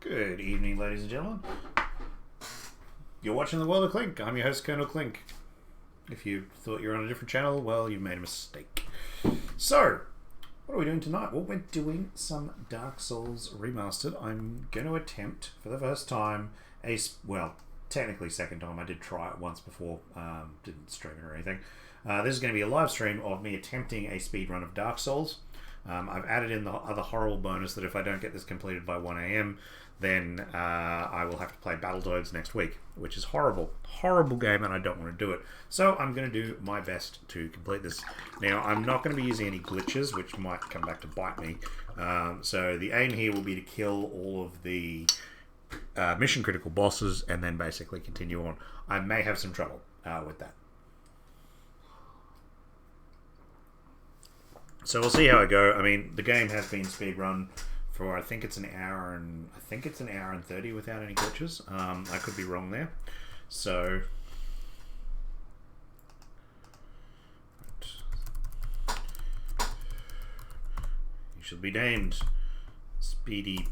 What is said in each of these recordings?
Good evening, ladies and gentlemen. You're watching The World of Clink. I'm your host, Colonel Clink. If you thought you were on a different channel, well, you've made a mistake. So, what are we doing tonight? Well, we're doing some Dark Souls Remastered. I'm going to attempt, for the first time, technically second time. I did try it once before, didn't stream it or anything. This is going to be a live stream of me attempting a speedrun of Dark Souls. I've added in the other horrible bonus that if I don't get this completed by 1 AM, then I will have to play Battletoads next week, which is horrible. Horrible game, and I don't want to do it. So I'm going to do my best to complete this. Now, I'm not going to be using any glitches, which might come back to bite me. So the aim here will be to kill all of the mission critical bosses and then basically continue on. I may have some trouble with that. So we'll see how I go. I mean, the game has been speedrun for I think it's an hour and 30 without any glitches. I could be wrong there. So you should be named Speedy.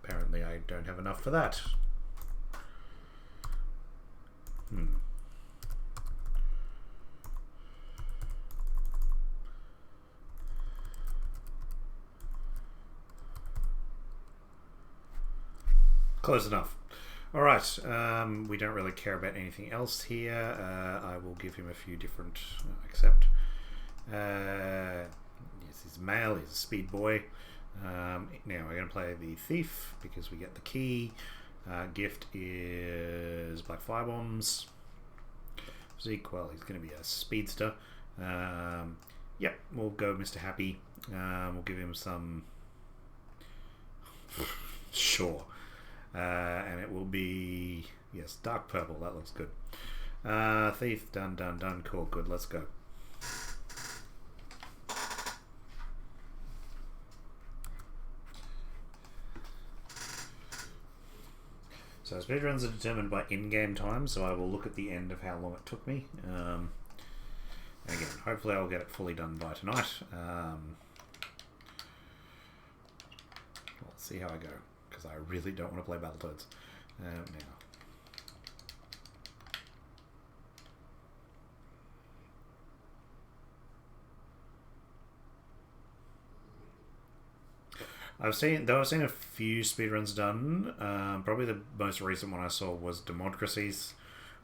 Apparently I don't have enough for that. Close enough. Alright, we don't really care about anything else here. I will give him a few different... accept. Yes, he's male, he's a speed boy. Now we're going to play the thief because we get the key. Gift is black firebombs. Zeke, well, he's going to be a speedster. Yep, we'll go Mr. Happy. We'll give him some... Sure. And it will be, yes, dark purple. That looks good. Thief, done. Cool, good. Let's go. So speedruns are determined by in-game time, so I will look at the end of how long it took me. And again, hopefully I'll get it fully done by tonight. We'll see how I go. Because I really don't want to play Battletoads now. I've seen a few speedruns done. Probably the most recent one I saw was Democracy's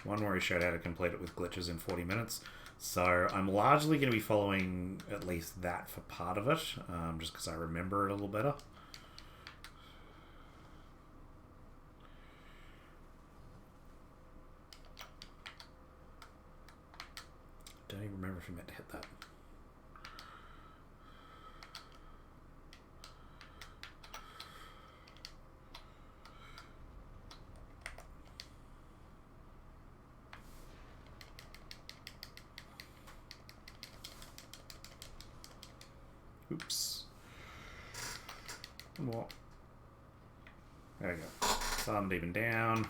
one where he showed how to complete it with glitches in 40 minutes. So I'm largely going to be following at least that for part of it, just because I remember it a little better. Don't even remember if he meant to hit that. Oops. One more. There we go. Thumbed even down.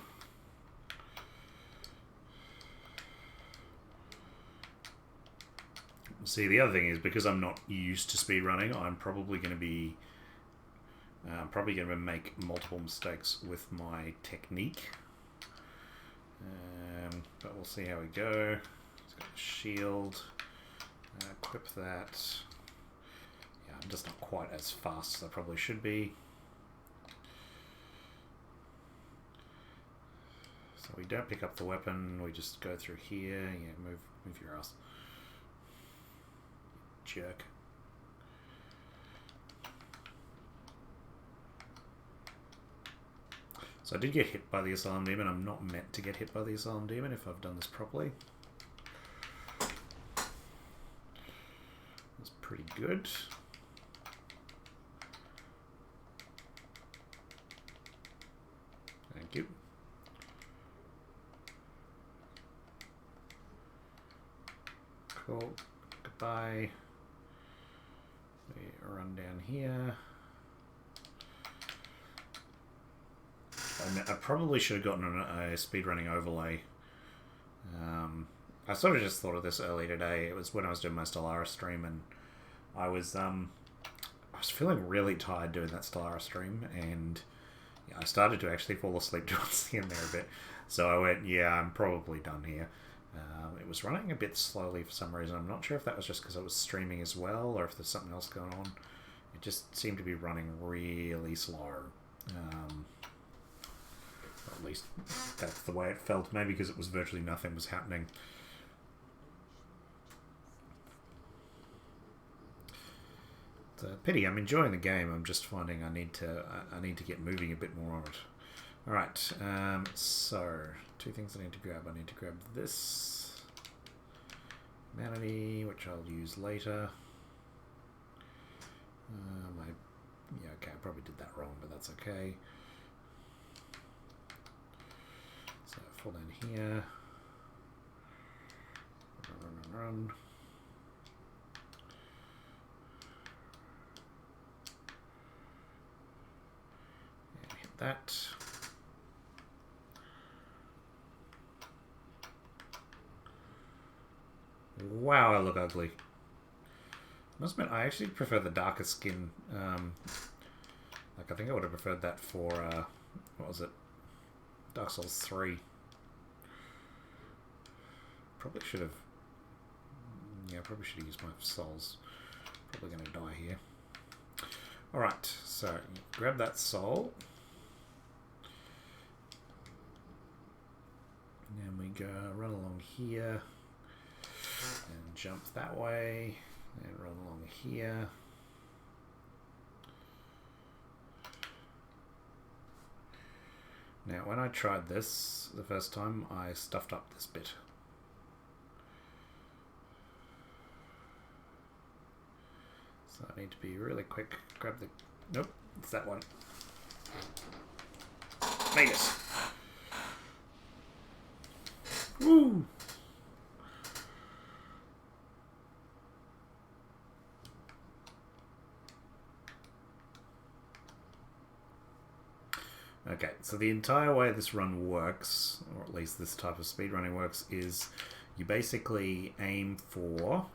See, the other thing is, because I'm not used to speedrunning, I'm probably going to be... make multiple mistakes with my technique. But we'll see how we go. He's got a shield. Equip that. Yeah, I'm just not quite as fast as I probably should be. So we don't pick up the weapon, we just go through here. Yeah, move your ass. Jerk. So I did get hit by the Asylum Demon. I'm not meant to get hit by the Asylum Demon if I've done this properly. That's pretty good. Thank you. Cool. Goodbye. We run down here. I probably should have gotten a speedrunning overlay. I sort of just thought of this earlier today. It was when I was doing my Stellaris stream, and I was feeling really tired doing that Stellaris stream, and Yeah, I started to actually fall asleep towards the end there a bit. So I went, yeah, I'm probably done here. It was running a bit slowly for some reason. I'm not sure if that was just because I was streaming as well or if there's something else going on. It just seemed to be running really slow. Or at least that's the way it felt. Maybe because it was virtually nothing was happening. It's a pity. I'm enjoying the game. I'm just finding I need to get moving a bit more on it. All right. So 2 things I need to grab. I need to grab this humanity, which I'll use later. Okay, I probably did that wrong, but that's okay. So fall down here. Run. And hit that. Wow, I look ugly. Must admit, I actually prefer the darker skin. Like, I think I would have preferred that for, what was it? Dark Souls 3. Probably should have... Yeah, probably should have used my souls. Probably going to die here. Alright, so grab that soul. And then we go run along here. And jump that way. And run along here. Now, when I tried this the first time, I stuffed up this bit. So I need to be really quick. Grab the... Nope, it's that one. Made it! Woo! Okay, so the entire way this run works, or at least this type of speedrunning works, is you basically aim for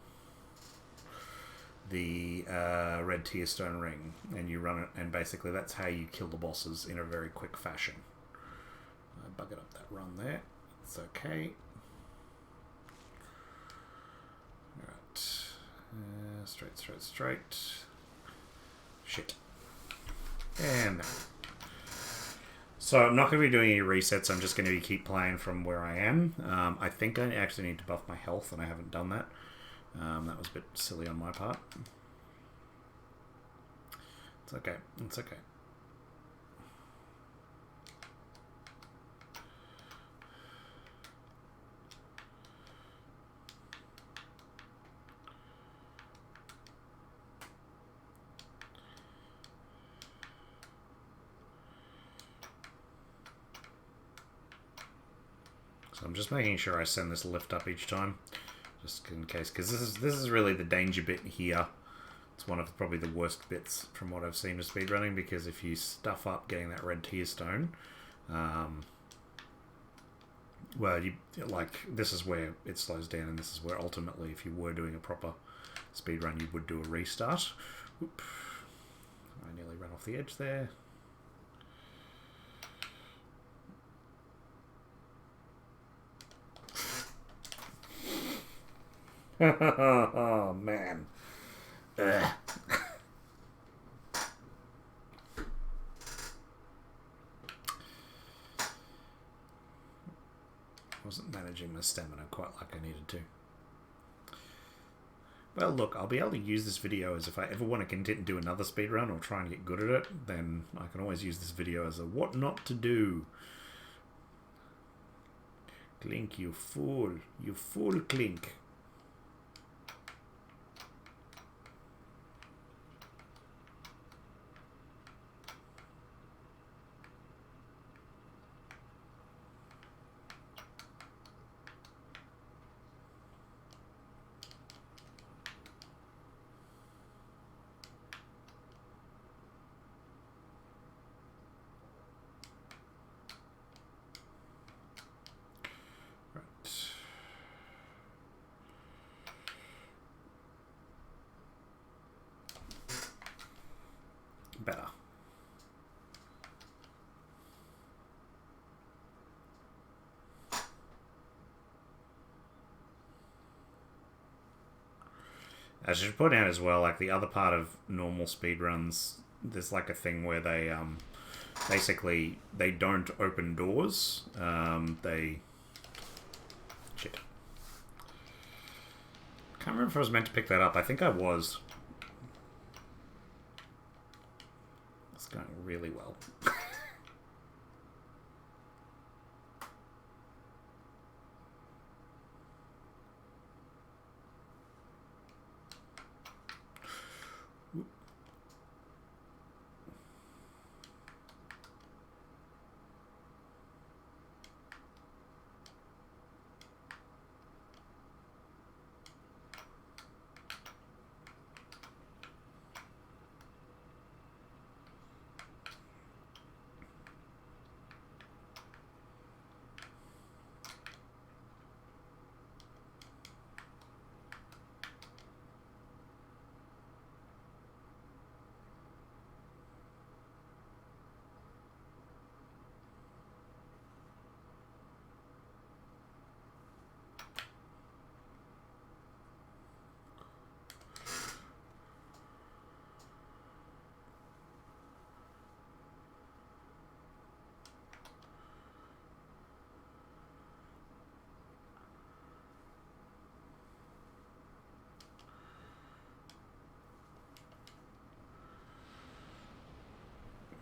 the red tear stone ring, and you run it, and basically that's how you kill the bosses in a very quick fashion. I buggered up that run there. It's okay. Alright. Straight. Shit. And... So I'm not going to be doing any resets, I'm just going to keep playing from where I am. I think I actually need to buff my health, and I haven't done that. That was a bit silly on my part. It's okay, it's okay. So I'm just making sure I send this lift up each time, just in case, because this is really the danger bit here. It's one of probably the worst bits from what I've seen of speedrunning, because if you stuff up getting that red tear stone, well, this is where it slows down, and this is where ultimately, if you were doing a proper speedrun, you would do a restart. Oop. I nearly ran off the edge there. Oh, man. Ugh. Wasn't managing my stamina quite like I needed to. Well, look, I'll be able to use this video as if I ever want to do another speedrun or try and get good at it, then I can always use this video as a what not to do. Clink, you fool. You fool, Clink. Better. I should put out as well, like the other part of normal speedruns, there's like a thing where they basically they don't open doors. They shit. Can't remember if I was meant to pick that up. I think I was. It's going really well.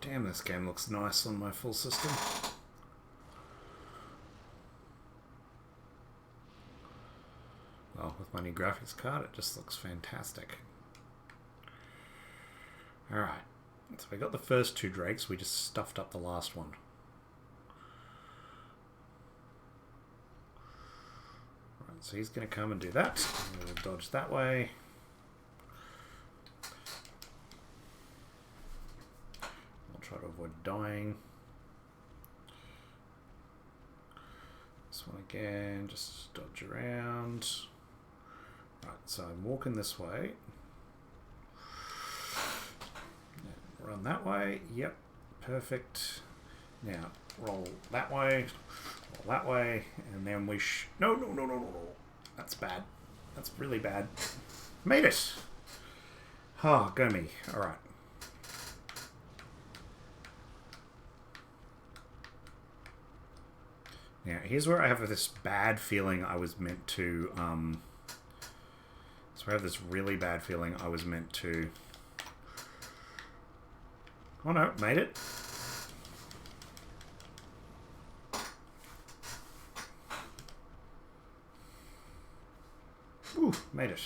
Damn, this game looks nice on my full system. Well, with my new graphics card, it just looks fantastic. Alright, so we got the first two drakes, we just stuffed up the last one. Right, so he's going to come and do that. We'll dodge that way. Try to avoid dying. This one again, just dodge around. Right, so I'm walking this way. Run that way. Yep, perfect. Now roll that way, and then we no. That's bad. That's really bad. Made it. Oh, go me. All right. Now, here's where I have this bad feeling I was meant to, so I have this really bad feeling I was meant to... Oh no, made it. Ooh, made it.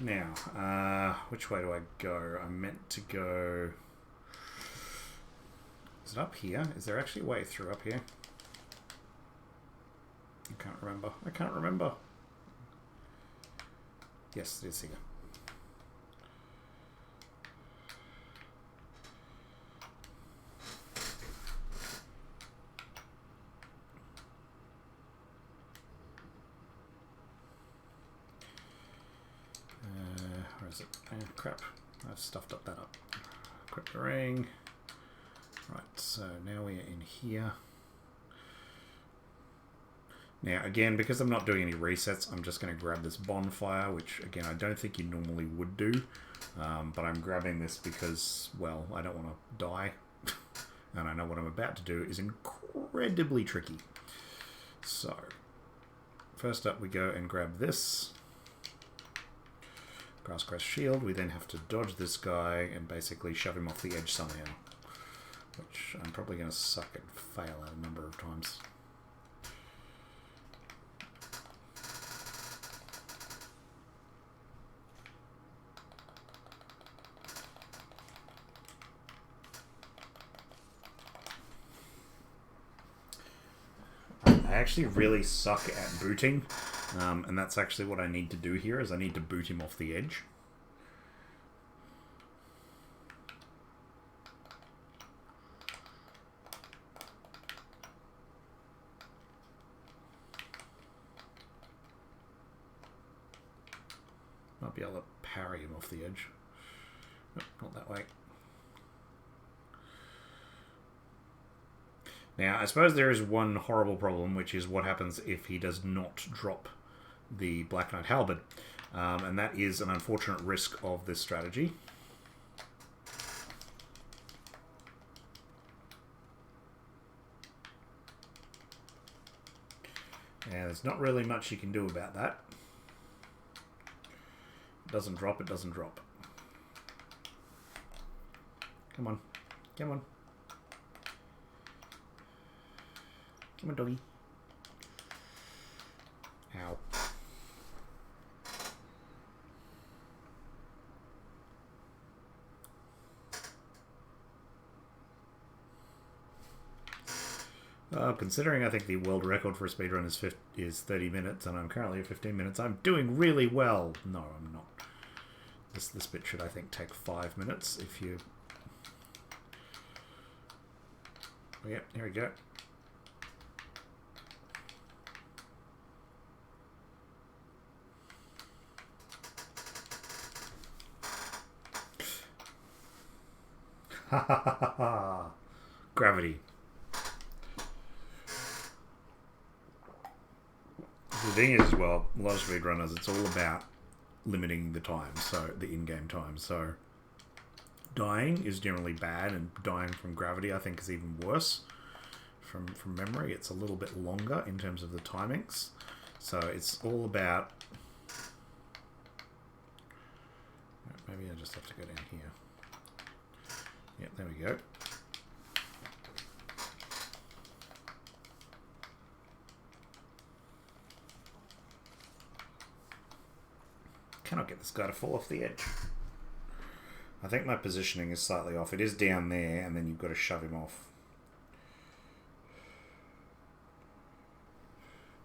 Now, which way do I go? I'm meant to go... Is it up here? Is there actually a way through up here? I can't remember. Yes, it is here. Where is it? Crap. I've stuffed up that up. Equip the ring. Right, so now we're in here. Now, again, because I'm not doing any resets, I'm just going to grab this bonfire, which, again, I don't think you normally would do. But I'm grabbing this because, well, I don't want to die. And I know what I'm about to do is incredibly tricky. So, first up we go and grab this. Grasscrest shield. We then have to dodge this guy and basically shove him off the edge somehow. Which I'm probably going to suck and fail at a number of times. I actually really suck at booting, and that's actually what I need to do here, is I need to boot him off the edge. Might be able to parry him off the edge. Nope, not that way. Now, I suppose there is one horrible problem, which is what happens if he does not drop the Black Knight Halberd. And that is an unfortunate risk of this strategy. And there's not really much you can do about that. It doesn't drop, it doesn't drop. Come on. Come on. Come on, doggy. Ow. Considering I think the world record for a speedrun is 30 minutes and I'm currently at 15 minutes, I'm doing really well. No, I'm not. This bit should, I think, take 5 minutes if you... Oh, yeah, here we go. Ha ha ha ha ha! Gravity. The thing is, well, a lot of speedrunners, it's all about limiting the time, so the in-game time. So dying is generally bad, and dying from gravity, I think, is even worse. From memory, it's a little bit longer in terms of the timings. So it's all about... Maybe I just have to go down here. Yep, there we go. Cannot get this guy to fall off the edge. I think my positioning is slightly off. It is down there, and then you've got to shove him off.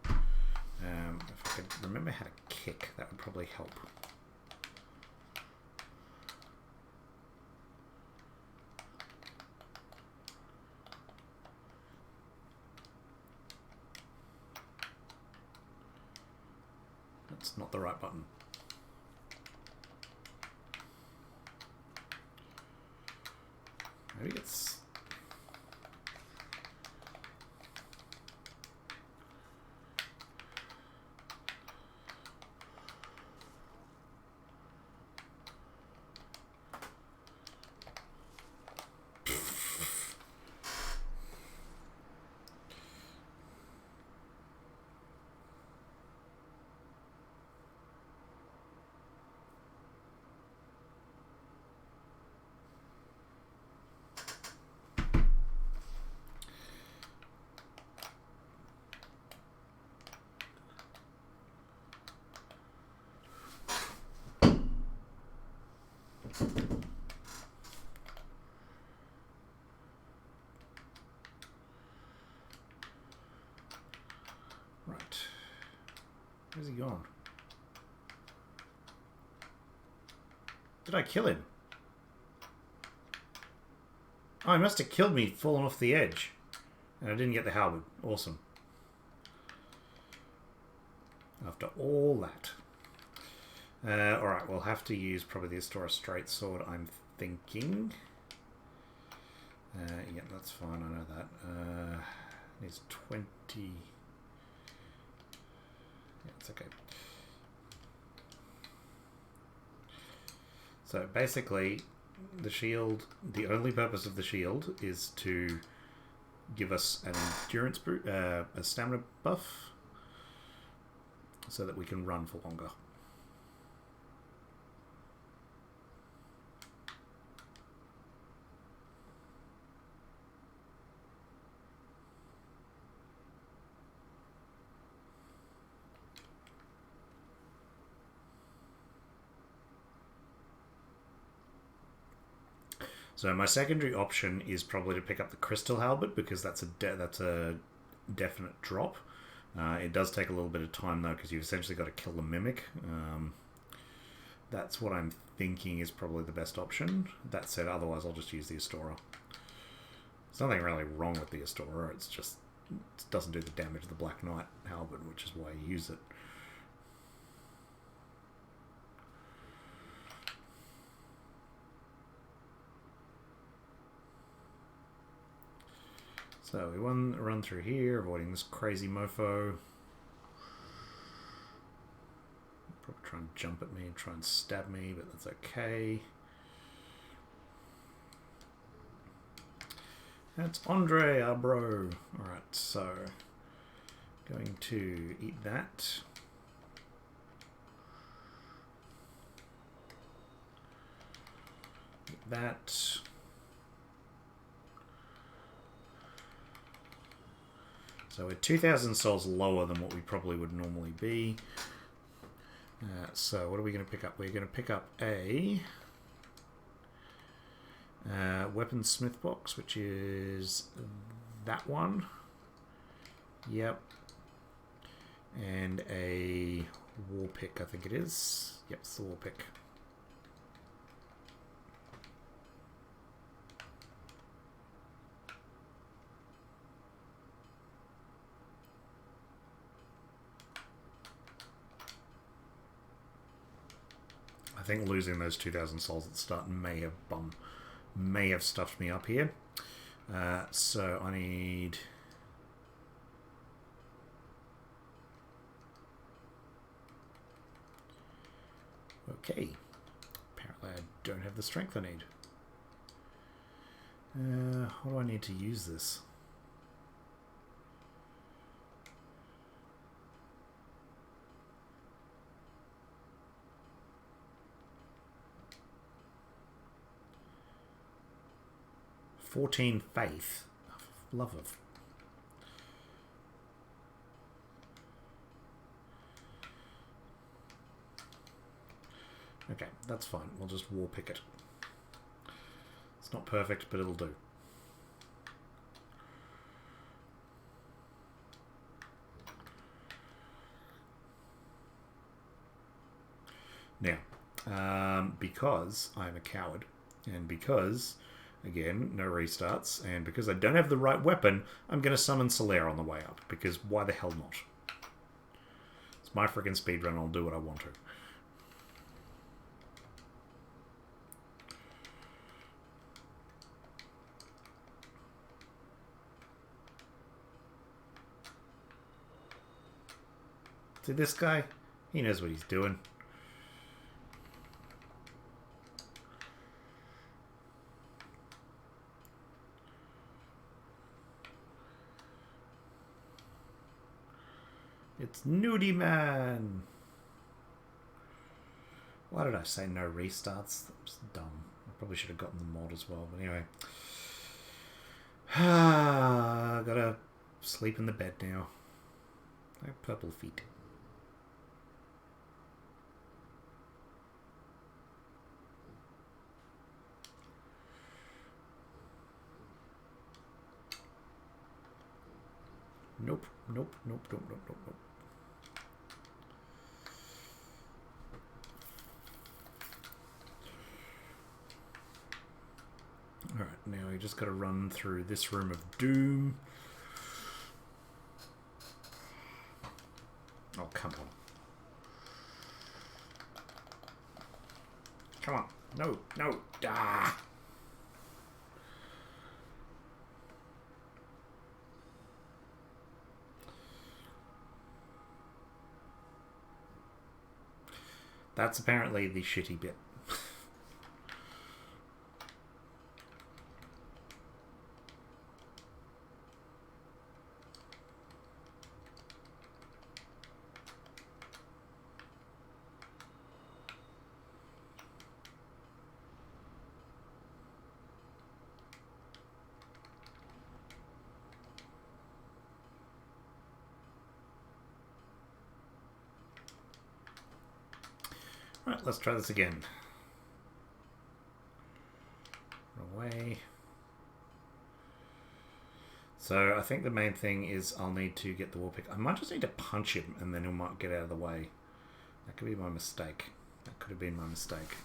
If I could remember how to kick, that would probably help. That's not the right button. Maybe it's... Right. Where's he gone? Did I kill him? Oh, he must have killed me falling off the edge. And I didn't get the halberd. Awesome. After all that. Alright, we'll have to use probably the Astora straight sword, I'm thinking. Yeah, that's fine, I know that. Needs 20... Yeah, it's okay. So basically, the shield, the only purpose of the shield is to give us an endurance, a stamina buff, so that we can run for longer. So my secondary option is probably to pick up the crystal halberd, because that's a definite drop. It does take a little bit of time though, because you've essentially got to kill the mimic. That's what I'm thinking is probably the best option. That said, otherwise I'll just use the Astora. There's nothing really wrong with the Astora, it's just it doesn't do the damage of the Black Knight halberd, which is why you use it. So we run through here, avoiding this crazy mofo. Probably try and jump at me and try and stab me, but that's okay. That's Andre, our bro. Alright, so going to eat that. Eat that. So we're 2,000 souls lower than what we probably would normally be. So what are we going to pick up? We're going to pick up a weaponsmith box, which is that one. Yep. And a war pick, I think it is. Yep, it's the war pick. I think losing those 2,000 souls at the start may have stuffed me up here. So I need... Okay. Apparently I don't have the strength I need. How do I need to use this? "14 faith." Love of. Okay, that's fine. We'll just war pick it. It's not perfect, but it'll do. Now, because I'm a coward, and because, again, no restarts, and because I don't have the right weapon, I'm going to summon Solaire on the way up, because why the hell not? It's my freaking speedrun, I'll do what I want to. See this guy? He knows what he's doing. It's Nudie Man! Why did I say no restarts? That was dumb. I probably should have gotten the mod as well, but anyway. Gotta sleep in the bed now. I have purple feet. Nope, nope, nope, nope, nope, nope, nope. Alright, now we just got to run through this room of doom. Oh, come on. Come on. No, no. Ah! That's apparently the shitty bit. Right, let's try this again. Away. So I think the main thing is I'll need to get the war pick. I might just need to punch him and then he might get out of the way. That could be my mistake. That could have been my mistake.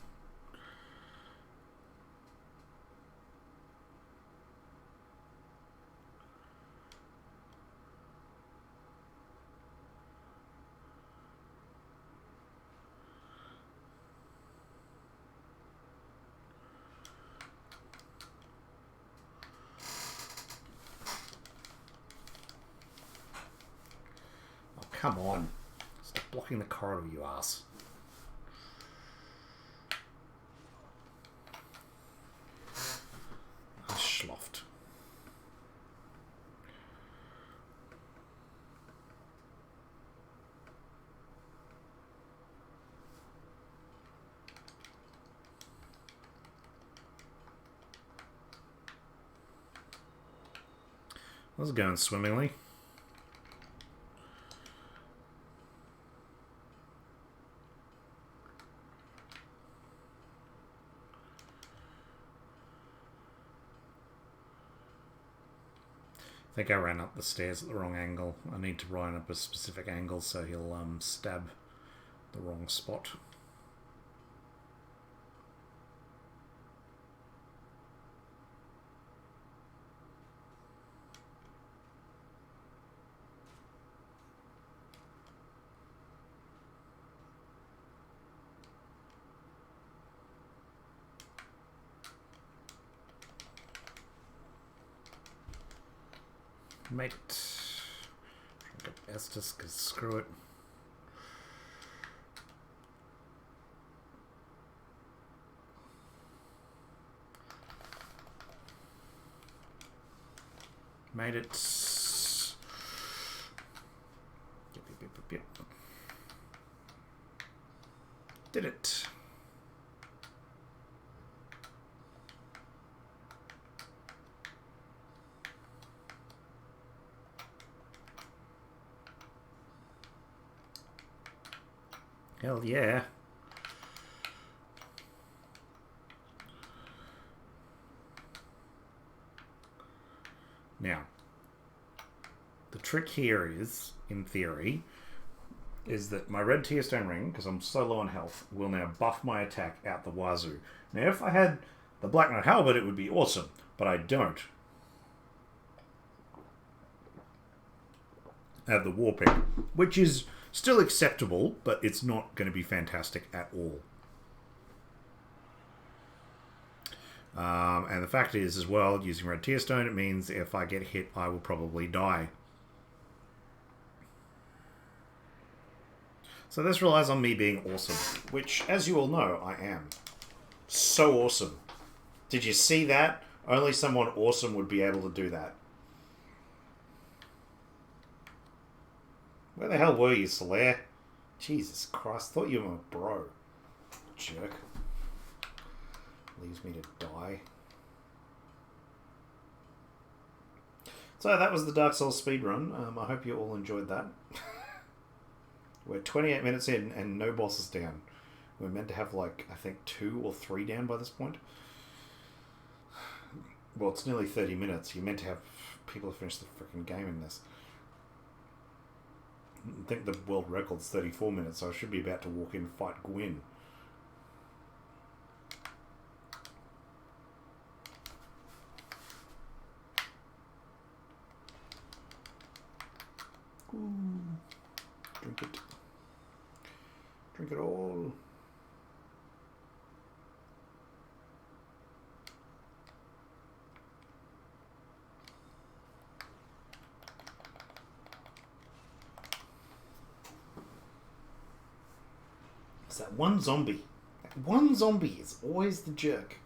Come on. Stop blocking the corridor, you ass. This is going swimmingly. I think I ran up the stairs at the wrong angle. I need to run up a specific angle so he'll stab the wrong spot. Mate, get Estus, because screw it. Made it. Yep. Did it. Hell yeah. Now, the trick here is, in theory, is that my red tearstone ring, because I'm so low on health, will now buff my attack out the wazoo. Now, if I had the Black Knight Halberd, it would be awesome, but I don't. I have the war pick, which is still acceptable, but it's not going to be fantastic at all. And the fact is, as well, using red tearstone, it means if I get hit, I will probably die. So this relies on me being awesome, which, as you all know, I am. So awesome. Did you see that? Only someone awesome would be able to do that. Where the hell were you, Solaire? Jesus Christ, thought you were my bro. Jerk. Leaves me to die. So that was the Dark Souls speedrun. I hope you all enjoyed that. We're 28 minutes in and no bosses down. We're meant to have like, I think 2 or 3 down by this point. Well, it's nearly 30 minutes. You're meant to have people finish the freaking game in this. I think the world record's 34 minutes, so I should be about to walk in and fight Gwyn. Ooh. Drink it. Drink it all. It's that one zombie. That one zombie is always the jerk.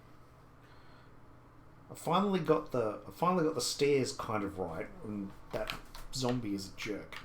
I finally got the stairs kind of right, and that zombie is a jerk.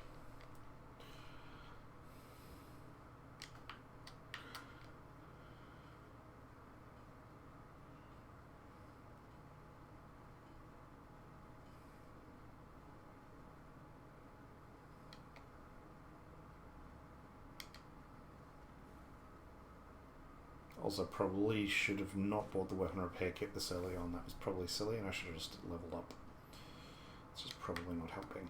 Also, probably should have not bought the weapon repair kit this early on. That was probably silly, and I should have just leveled up. It's just probably not helping.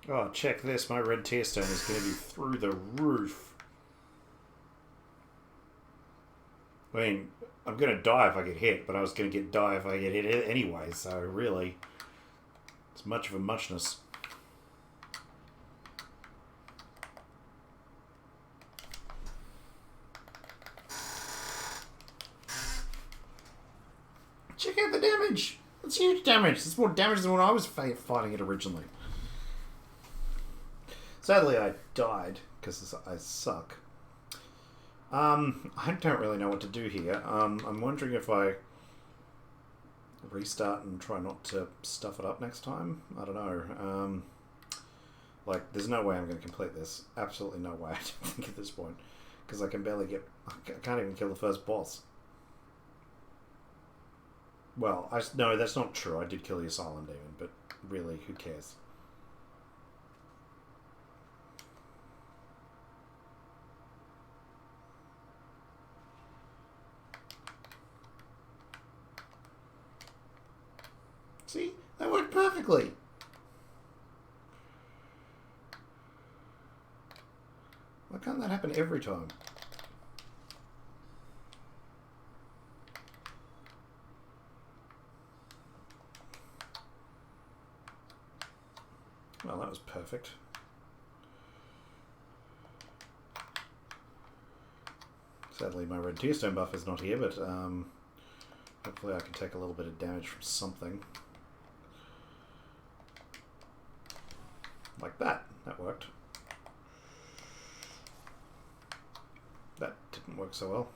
Oh, check this. My red tearstone is going to be through the roof. I mean, I'm going to die if I get hit, but I was going to die if I get hit anyway, so really, it's much of a muchness. Check out the damage! That's huge damage! It's more damage than when I was fighting it originally. Sadly, I died because I suck. I don't really know what to do here. I'm wondering if I restart and try not to stuff it up next time. I don't know. Like, there's no way I'm going to complete this. Absolutely no way, I don't think, at this point. Because I can barely get... I can't even kill the first boss. Well, no, that's not true. I did kill the Asylum Demon, but really, who cares? See? That worked perfectly! Why can't that happen every time? Well, that was perfect. Sadly, my red tearstone buff is not here, but hopefully I can take a little bit of damage from something. Like that. That worked. That didn't work so well.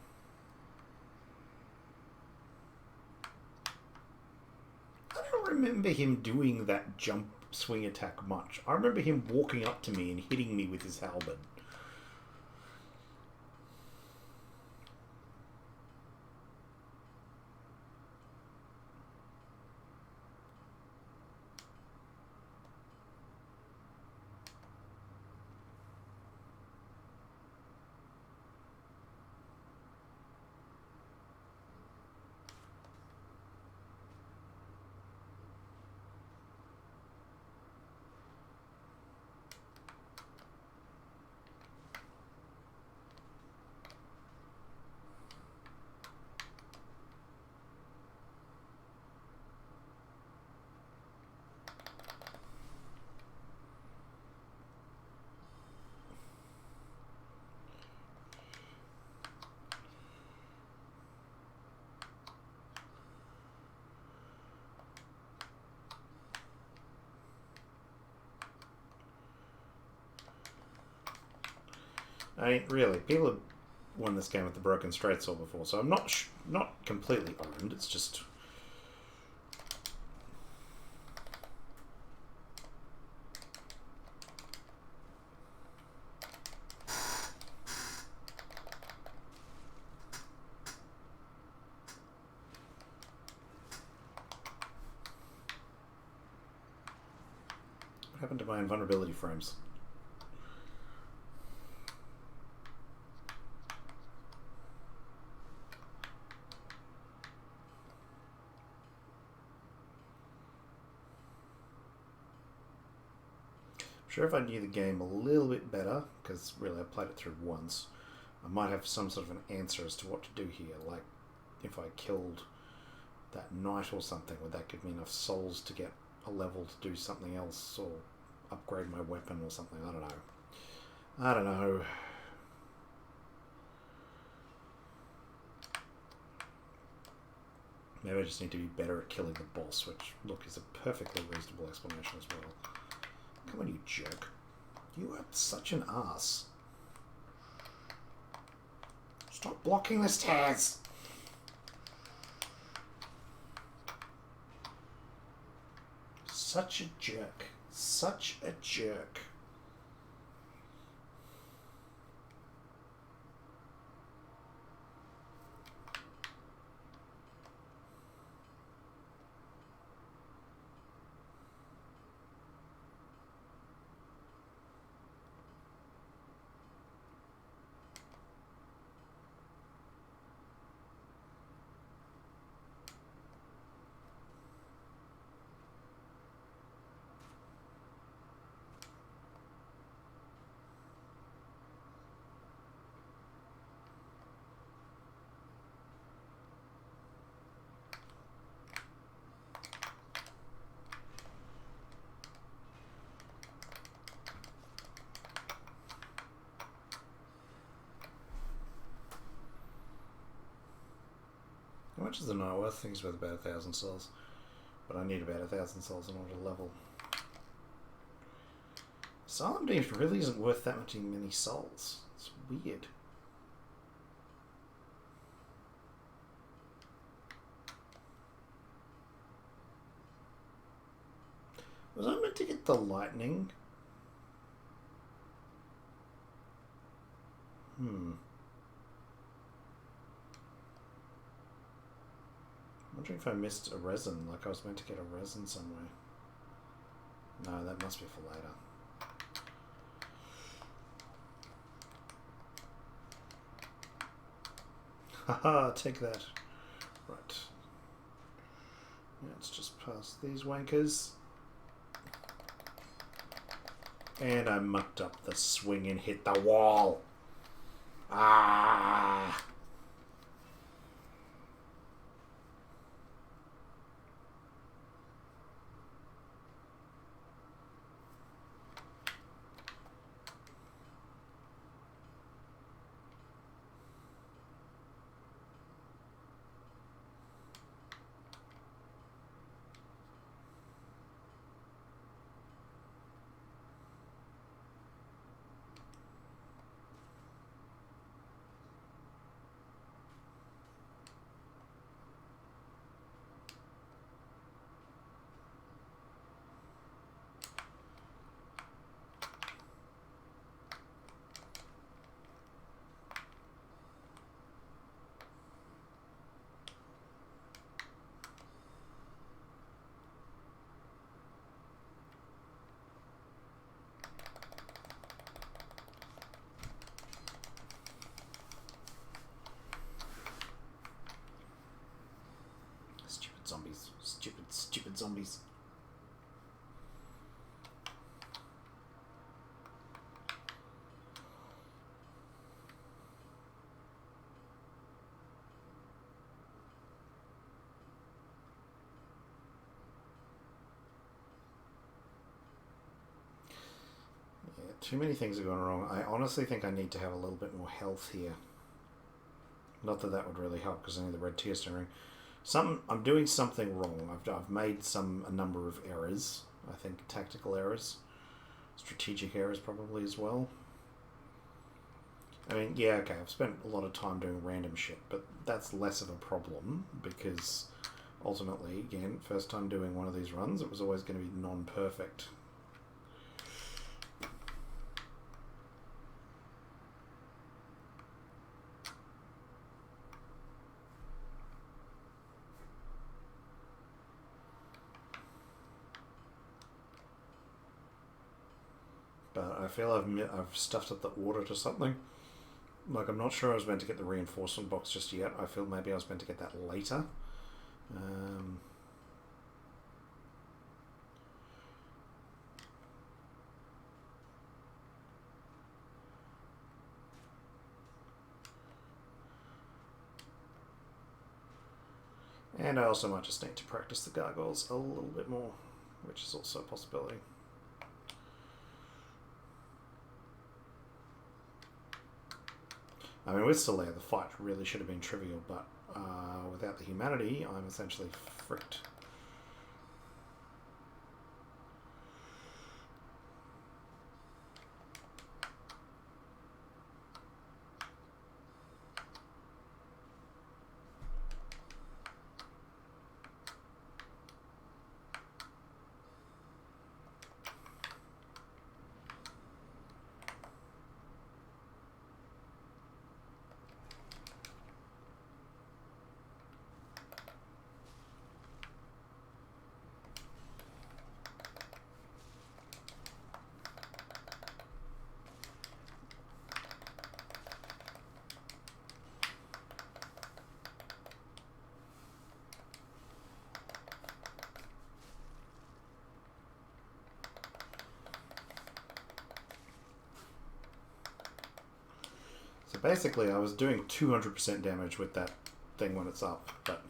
I don't remember him doing that jump swing attack much. I remember him walking up to me and hitting me with his halberd. I mean, really, people have won this game with the broken straight sword before, so I'm not completely owned. It's just what happened to my invulnerability frames? Sure, if I knew the game a little bit better, because really I played it through once, I might have some sort of an answer as to what to do here. Like, if I killed that knight or something, would that give me enough souls to get a level to do something else, or upgrade my weapon or something? I don't know. I don't know. Maybe I just need to be better at killing the boss, which, look, is a perfectly reasonable explanation as well. Come on, you jerk. You are such an ass. Stop blocking the stairs! Such a jerk. Such a jerk. How much is the night worth? I think it's worth about 1,000 souls. But I need about 1,000 souls in order to level. Asylum Demons really isn't worth that many souls. It's weird. Was I meant to get the lightning? I'm wondering if I missed a resin, like I was meant to get a resin somewhere. No, that must be for later. Haha, take that. Right. Let's just pass these wankers. And I mucked up the swing and hit the wall. Ah! Zombies. Stupid zombies. Yeah, too many things are going wrong. I honestly think I need to have a little bit more health here. Not that that would really help because I need the red tear stirring. I'm doing something wrong. I've made a number of errors. I think tactical errors, strategic errors probably as well. I mean, yeah, okay, I've spent a lot of time doing random shit, but that's less of a problem because ultimately, again, first time doing one of these runs, it was always going to be non-perfect. But I feel I've stuffed up the order to something. Like, I'm not sure I was meant to get the reinforcement box just yet. I feel maybe I was meant to get that later. And I also might just need to practice the gargoyles a little bit more, which is also a possibility. I mean, with Solaire, the fight really should have been trivial, but without the humanity, I'm essentially fricked. So basically, I was doing 200% damage with that thing when it's up, but...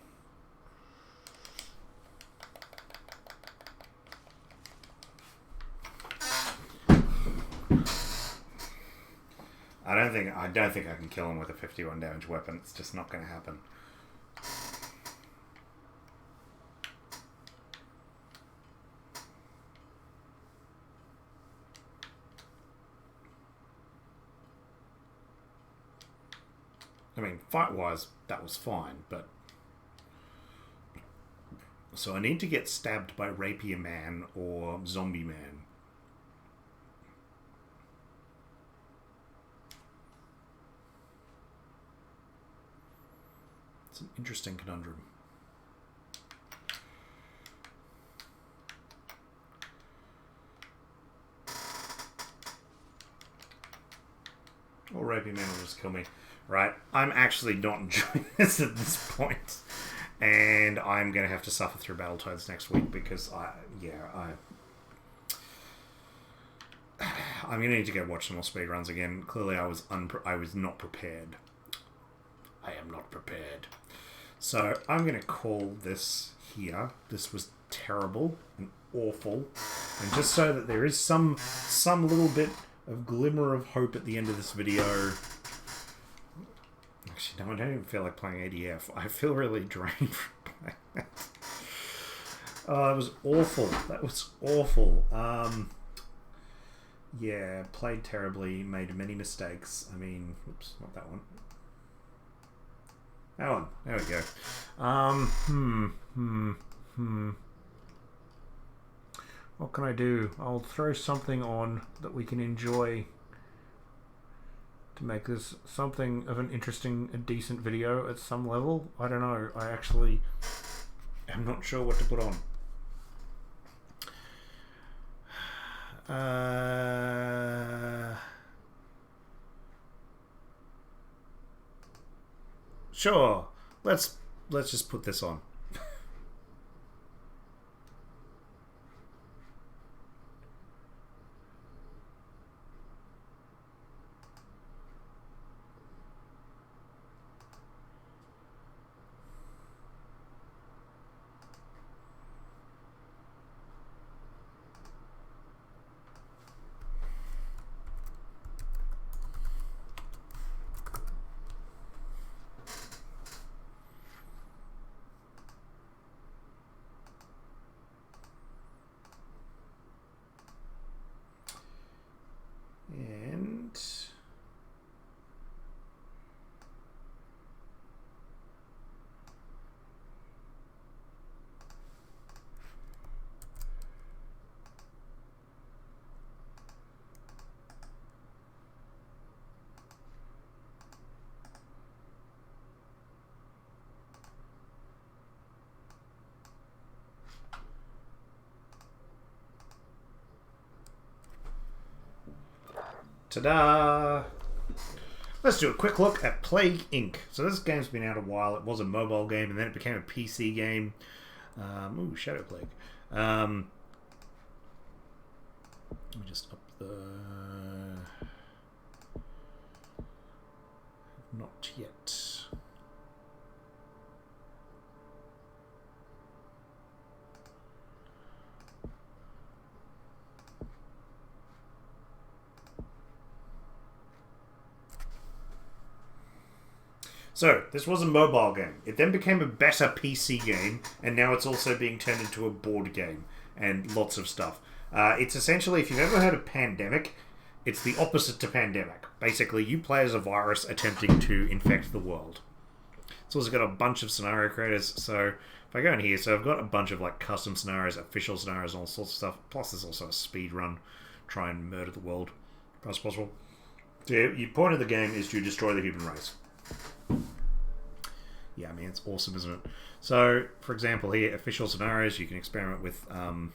I don't think I can kill him with a 51 damage weapon. It's just not going to happen. I mean, fight-wise, that was fine, but... So I need to get stabbed by Rapier Man or Zombie Man. It's an interesting conundrum. Or Rapier Man will just kill me. Right, I'm actually not enjoying this at this point. And I'm going to have to suffer through Battletoads next week because I'm going to need to go watch some more speedruns again. Clearly I was not prepared. I am not prepared. So I'm going to call this here. This was terrible and awful. And just so that there is some little bit of glimmer of hope at the end of this video. Actually, no, I don't even feel like playing ADF. I feel really drained from playing that. Oh, that was awful. That was awful. Yeah, played terribly, made many mistakes. I mean, oops, not that one. That one. There we go. What can I do? I'll throw something on that we can enjoy to make this something of an interesting, a decent video at some level. I don't know. I actually am not sure what to put on. Sure. Let's just put this on. Ta-da! Let's do a quick look at Plague Inc. So this game's been out a while. It was a mobile game, and then it became a PC game. Shadow Plague. Let me just up the... Not yet. So, this was a mobile game. It then became a better PC game, and now it's also being turned into a board game, and lots of stuff. It's essentially, if you've ever heard of Pandemic, it's the opposite to Pandemic. Basically, you play as a virus attempting to infect the world. It's also got a bunch of scenario creators, so if I go in here, so I've got a bunch of like custom scenarios, official scenarios, and all sorts of stuff, plus there's also a speed run, try and murder the world as possible. So your point of the game is to destroy the human race. Yeah, I mean, it's awesome, isn't it? So, for example, here, official scenarios, you can experiment with a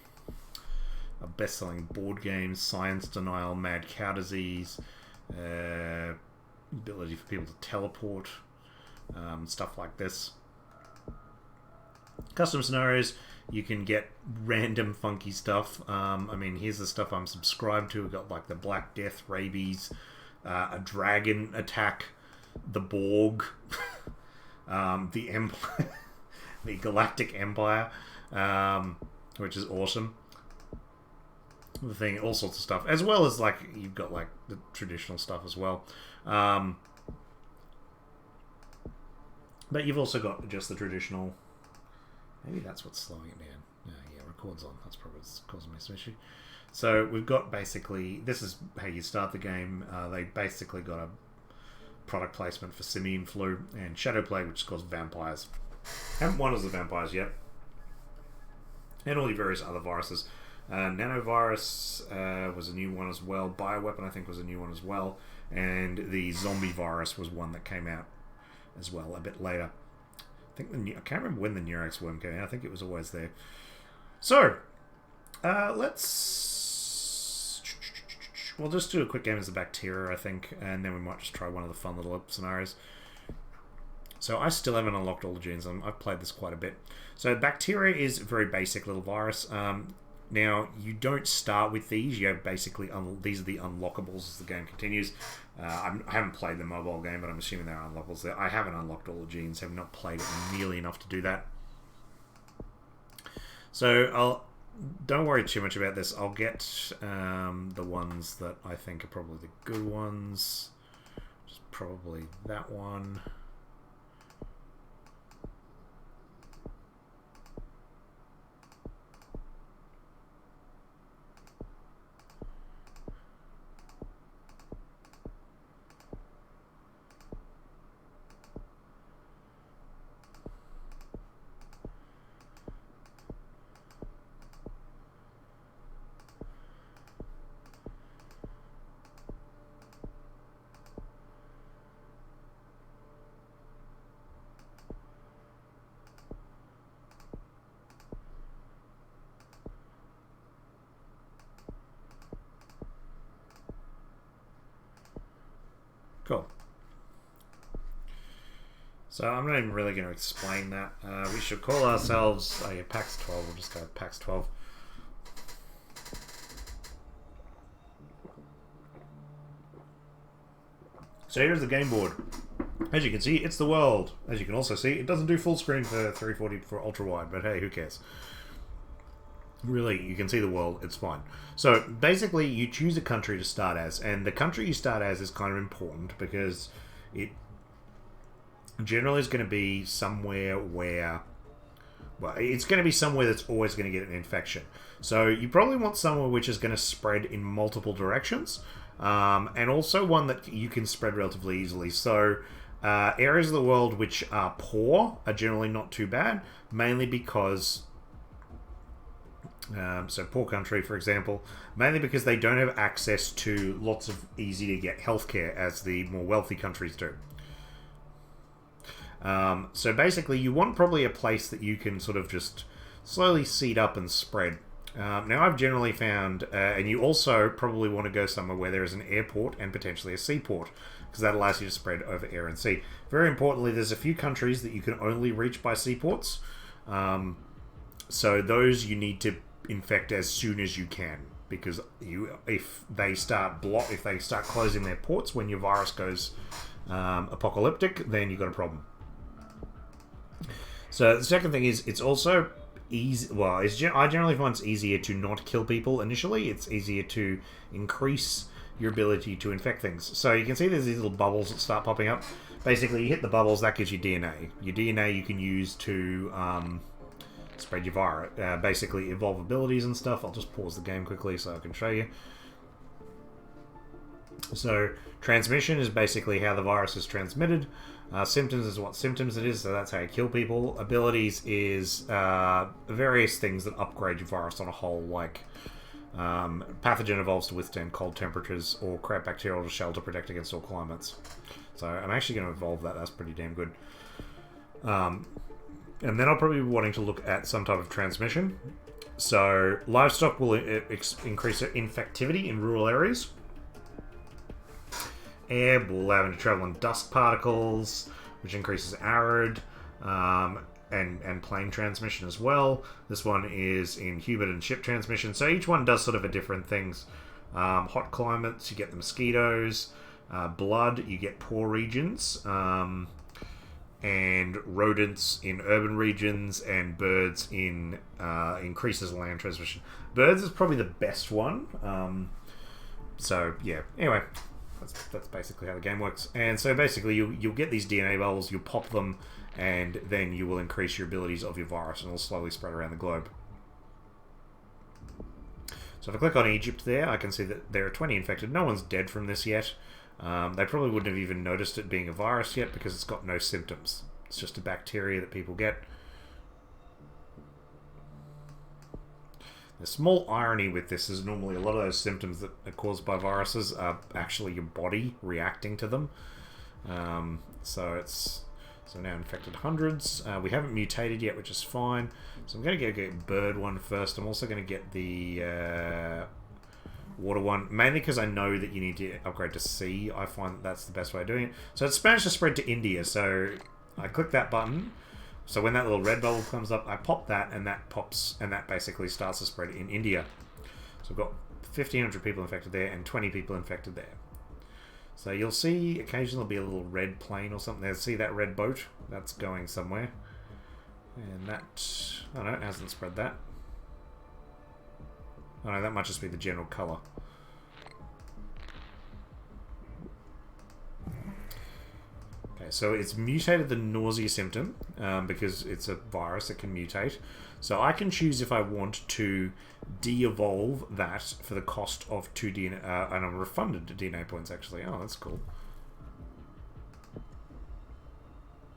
best-selling board game, science denial, mad cow disease, ability for people to teleport, stuff like this. Custom scenarios, you can get random funky stuff. I mean, here's the stuff I'm subscribed to. We've got like the Black Death, rabies, a dragon attack, the Borg, the Empire, the Galactic Empire, which is awesome. The thing, all sorts of stuff, as well as like you've got like the traditional stuff as well. But you've also got just the traditional. Maybe that's what's slowing it down. Yeah, record's on. That's probably what's causing me some issue. So we've got basically, this is how you start the game. They basically got a product placement for simian flu, and shadow plague, which causes vampires. Haven't won as the vampires yet. And all the various other viruses. Nanovirus was a new one as well. Bioweapon, I think, was a new one as well. And the zombie virus was one that came out as well a bit later. I can't remember when the Neurox worm came out. I think it was always there. So, we'll just do a quick game as a bacteria, I think, and then we might just try one of the fun little scenarios. So I still haven't unlocked all the genes. I've played this quite a bit. So bacteria is a very basic little virus. Now, you don't start with these. You have basically, these are the unlockables as the game continues. I haven't played the mobile game, but I'm assuming they're unlockables. I haven't unlocked all the genes. Have not played it nearly enough to do that. So don't worry too much about this. I'll get the ones that I think are probably the good ones. Just probably that one. Cool. So I'm not even really going to explain that. We should call ourselves PAX 12. We'll just go with PAX 12. So here's the game board. As you can see, it's the world. As you can also see, it doesn't do full screen for 340 for ultra wide, but hey, who cares? Really, you can see the world, it's fine. So basically, you choose a country to start as, and the country you start as is kind of important because it generally is going to be somewhere where, well, it's going to be somewhere that's always going to get an infection. So you probably want somewhere which is going to spread in multiple directions, and also one that you can spread relatively easily. So areas of the world which are poor are generally not too bad, mainly because so poor country, for example, mainly because they don't have access to lots of easy to get healthcare as the more wealthy countries do. So basically you want probably a place that you can sort of just slowly seed up and spread. Now I've generally found, and you also probably want to go somewhere where there is an airport and potentially a seaport, because that allows you to spread over air and sea. Very importantly, there's a few countries that you can only reach by seaports. So those you need to infect as soon as you can, because if they start closing their ports when your virus goes apocalyptic, then you've got a problem. So the second thing is it's also easy. Well, I generally find it's easier to not kill people initially. It's easier to increase your ability to infect things. So you can see there's these little bubbles that start popping up. Basically, you hit the bubbles, that gives you DNA. Your DNA you can use to spread your virus. Basically, evolve abilities and stuff. I'll just pause the game quickly so I can show you. So, transmission is basically how the virus is transmitted. Symptoms is what symptoms it is, so that's how you kill people. Abilities is various things that upgrade your virus on a whole, like pathogen evolves to withstand cold temperatures, or create bacterial shell to protect against all climates. So I'm actually going to evolve that. That's pretty damn good. And then I'll probably be wanting to look at some type of transmission. So livestock will increase their infectivity in rural areas. Air will allow them to travel in dust particles, which increases arid, and plane transmission as well. This one is in human and ship transmission. So each one does sort of a different things. Hot climates, you get the mosquitoes. Blood, you get poor regions. And rodents in urban regions, and birds in increases land transmission. Birds is probably the best one. So yeah. Anyway, that's basically how the game works. And so basically, you'll get these DNA bubbles, you'll pop them, and then you will increase your abilities of your virus, and it'll slowly spread around the globe. So if I click on Egypt there, I can see that there are 20 infected. No one's dead from this yet. They probably wouldn't have even noticed it being a virus yet because it's got no symptoms. It's just a bacteria that people get. The small irony with this is normally a lot of those symptoms that are caused by viruses are actually your body reacting to them. So now infected hundreds. We haven't mutated yet, which is fine. So I'm going to go get bird one first. I'm also going to get the water one, mainly because I know that you need to upgrade to sea. I find that that's the best way of doing it. So it's managed to spread to India. So I click that button. So when that little red bubble comes up, I pop that, and that pops, and that basically starts to spread in India. So I've got 1,500 people infected there and 20 people infected there. So you'll see occasionally there'll be a little red plane or something there. See that red boat? That's going somewhere. And that... oh no, it hasn't spread that. Oh no, that might just be the general colour. Okay, so it's mutated the nausea symptom because it's a virus that can mutate. So I can choose if I want to de-evolve that for the cost of 2 DNA, and I'm refunded DNA points actually. Oh, that's cool.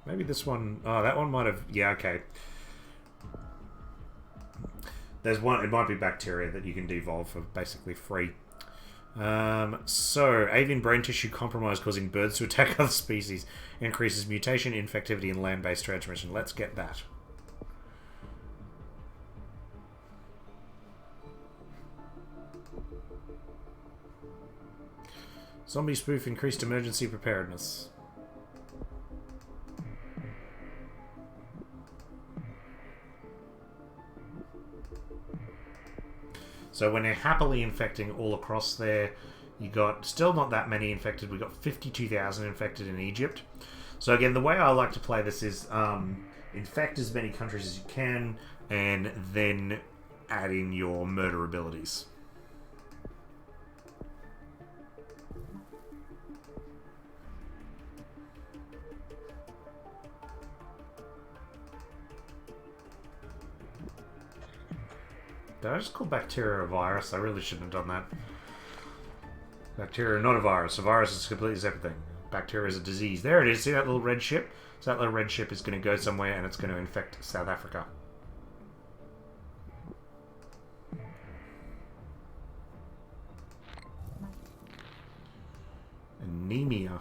Maybe this one, oh, that one might have, yeah, okay. There's one, it might be bacteria that you can de-evolve for basically free. So, avian brain tissue compromise causing birds to attack other species. Increases mutation, infectivity, and land-based transmission. Let's get that. Zombie spoof increased emergency preparedness. So when they're happily infecting all across there, you got still not that many infected. We got 52,000 infected in Egypt. So again, the way I like to play this is infect as many countries as you can, and then add in your murder abilities. Did I just call bacteria a virus? I really shouldn't have done that. Bacteria, not a virus. A virus is a completely separate thing. Bacteria is a disease. There it is. See that little red ship? So that little red ship is going to go somewhere and it's going to infect South Africa. Anemia.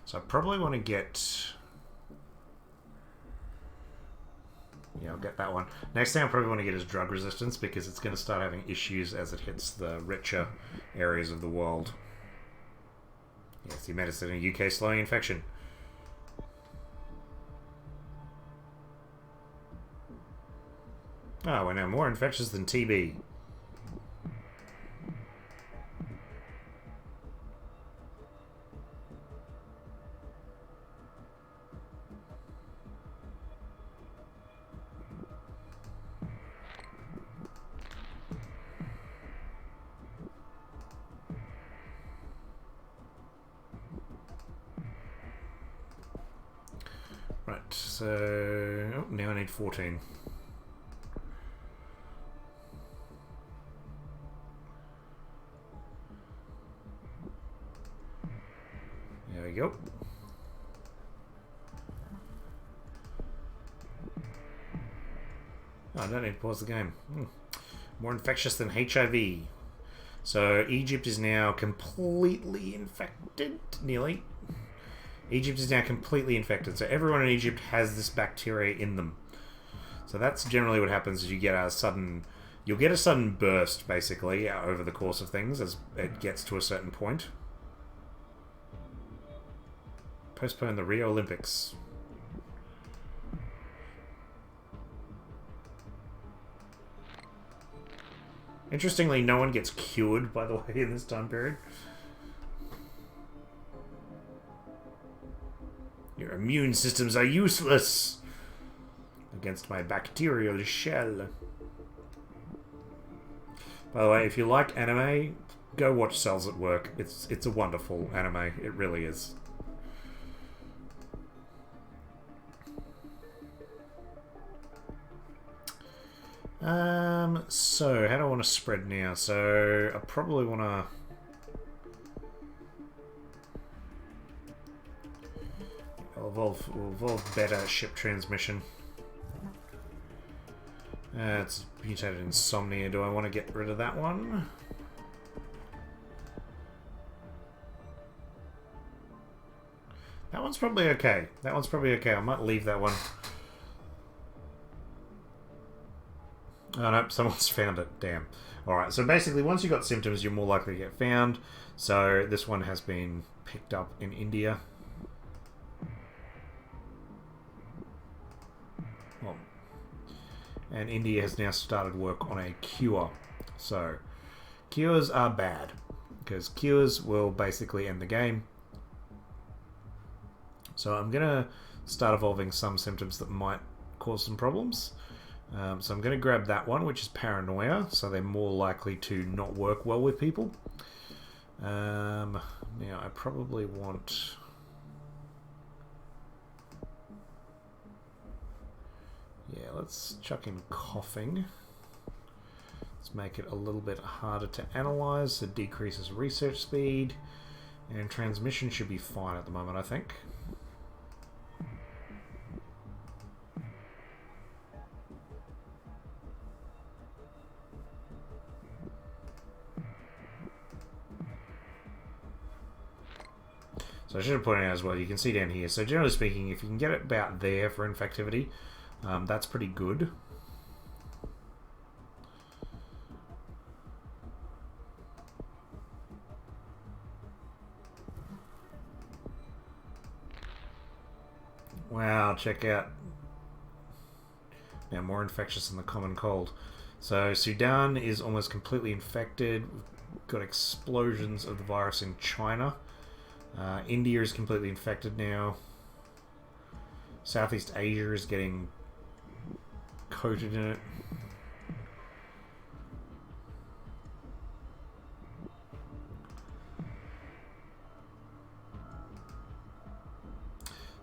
So I probably want to get... yeah, I'll get that one. Next thing I probably want to get is drug resistance, because it's going to start having issues as it hits the richer areas of the world. Yes, the medicine in UK slowing infection. Oh, we're now more infectious than TB. Right, so... oh, now I need 14. There we go. Oh, I don't need to pause the game. More infectious than HIV. So Egypt is now completely infected, nearly. Egypt is now completely infected. So everyone in Egypt has this bacteria in them. So that's generally what happens is you get a sudden... you'll get a sudden burst, basically, over the course of things as it gets to a certain point. Postpone the Rio Olympics. Interestingly, no one gets cured, by the way, in this time period. Your immune systems are useless. against my bacterial shell. By the way, if you like anime, go watch Cells at Work. It's a wonderful anime. It really is. So how do I want to spread now? So I probably want to evolve better ship transmission. It's mutated insomnia. Do I want to get rid of that one? That one's probably okay. That one's probably okay. I might leave that one. Oh no, someone's found it. Damn. Alright, so basically once you've got symptoms, you're more likely to get found. So this one has been picked up in India. Well, and India has now started work on a cure. So, cures are bad, because cures will basically end the game. So I'm going to start evolving some symptoms that might cause some problems. So I'm going to grab that one, which is paranoia, so they're more likely to not work well with people. Now, I probably want... Yeah, let's chuck in coughing. Let's make it a little bit harder to analyze. It decreases research speed. And transmission should be fine at the moment, I think. So I should have pointed out as well, you can see down here. So generally speaking, if you can get it about there for infectivity, that's pretty good. Wow, check out. Now more infectious than the common cold. So Sudan is almost completely infected. We've got explosions of the virus in China. India is completely infected now. Southeast Asia is getting coated in it.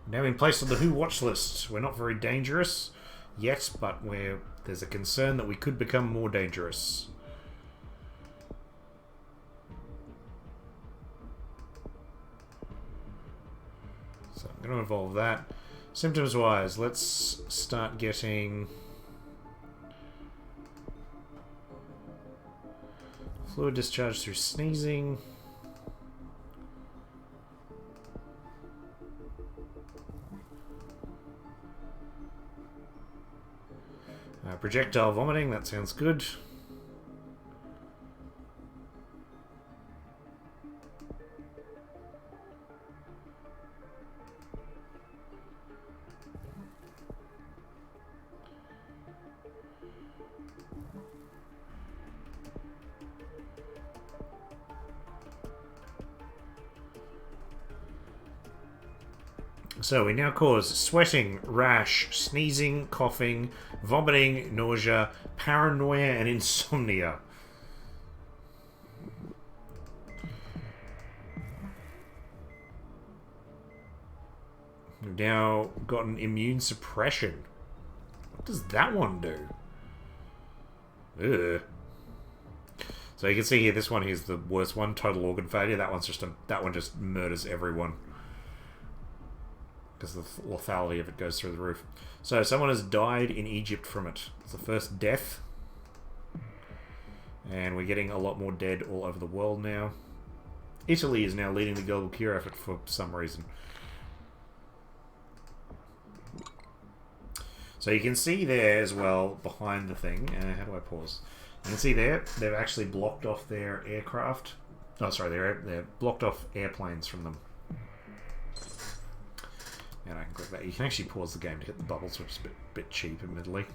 Now in place on the WHO watch list. We're not very dangerous yet, but there's a concern that we could become more dangerous. So I'm going to evolve that. Symptoms wise, let's start getting fluid discharge through sneezing. Projectile vomiting, that sounds good. So we now cause sweating, rash, sneezing, coughing, vomiting, nausea, paranoia, and insomnia. We've now gotten immune suppression. What does that one do? Ugh. So you can see here, this one is the worst one, total organ failure. That one's just that one just murders everyone, because the lethality of it goes through the roof. So someone has died in Egypt from it. It's the first death. And we're getting a lot more dead all over the world now. Italy is now leading the global cure effort for some reason. So you can see there as well, behind the thing. How do I pause? You can see there, they've actually blocked off their aircraft. Oh, sorry, they're blocked off airplanes from them. And I can click that. You can actually pause the game to hit the bubbles, which is a bit cheap, admittedly.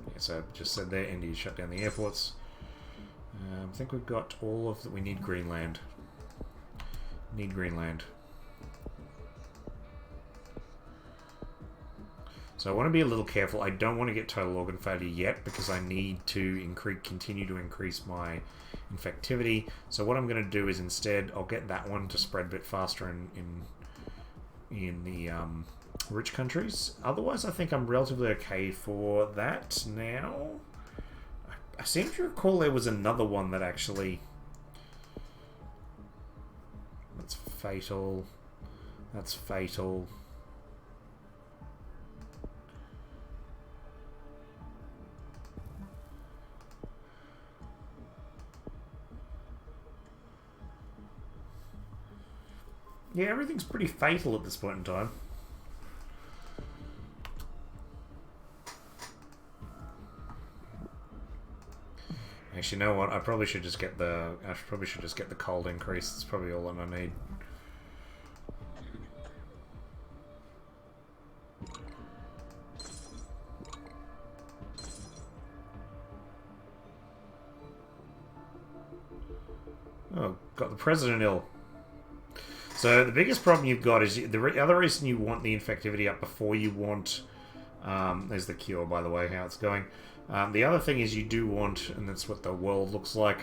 Yeah, so I just said there, India shut down the airports. I think we've got all of that. We need Greenland. So I want to be a little careful. I don't want to get total organ failure yet because I need to continue to increase my infectivity. So what I'm going to do is instead I'll get that one to spread a bit faster in the rich countries. Otherwise, I think I'm relatively okay for that now. I seem to recall there was another one that actually... That's fatal. That's fatal. Yeah, everything's pretty fatal at this point in time. Actually, you know what? I probably should just get the cold increase. It's probably all that I need. Oh, got the president ill. So the biggest problem you've got is the other reason you want the infectivity up before you want... there's the cure, by the way, how it's going. The other thing is you do want, and that's what the world looks like,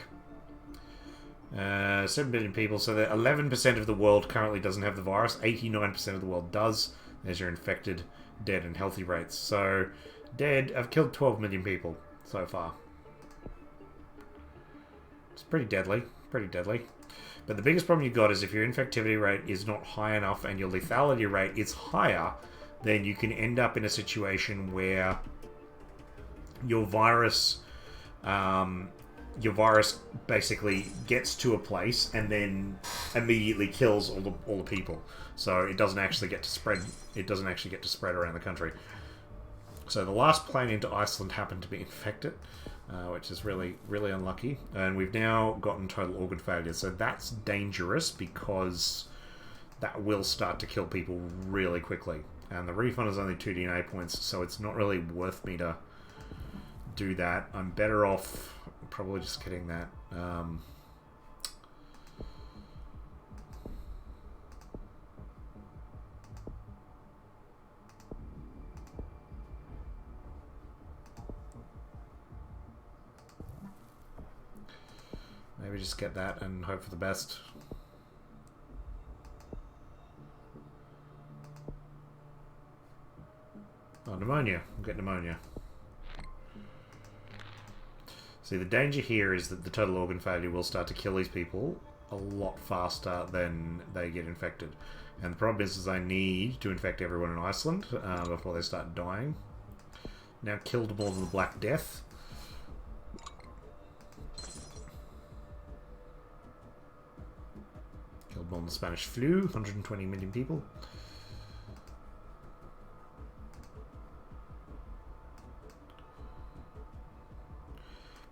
7 billion people, so that 11% of the world currently doesn't have the virus, 89% of the world does. There's your infected, dead, and healthy rates. So, dead, I've killed 12 million people so far. It's pretty deadly, pretty deadly. But the biggest problem you've got is if your infectivity rate is not high enough and your lethality rate is higher, then you can end up in a situation where your virus basically gets to a place and then immediately kills all the people. So it doesn't actually get to spread. It doesn't actually get to spread around the country. So the last plane into Iceland happened to be infected, which is really, really unlucky. And we've now gotten total organ failure. So that's dangerous because that will start to kill people really quickly. And the refund is only 2 DNA points, so it's not really worth me to do that. I'm better off probably just getting that. Maybe just get that and hope for the best. Oh, pneumonia. We'll get pneumonia. See, the danger here is that the total organ failure will start to kill these people a lot faster than they get infected. And the problem is I need to infect everyone in Iceland before they start dying. Now killed more than the Black Death. Killed more than the Spanish flu, 120 million people.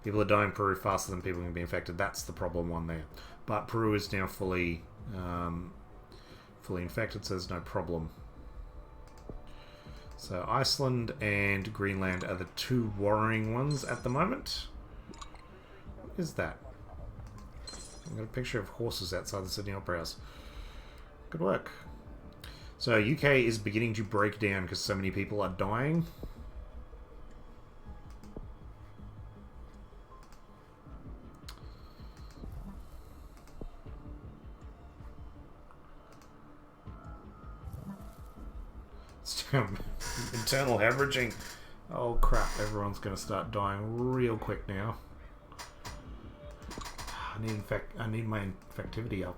People are dying in Peru faster than people can be infected. That's the problem one there. But Peru is now fully infected, so there's no problem. So Iceland and Greenland are the two worrying ones at the moment. What is that? I've got a picture of horses outside the Sydney Opera House. Good work. So UK is beginning to break down because so many people are dying. Internal hemorrhaging. Oh crap, everyone's going to start dying real quick now. I need my infectivity up.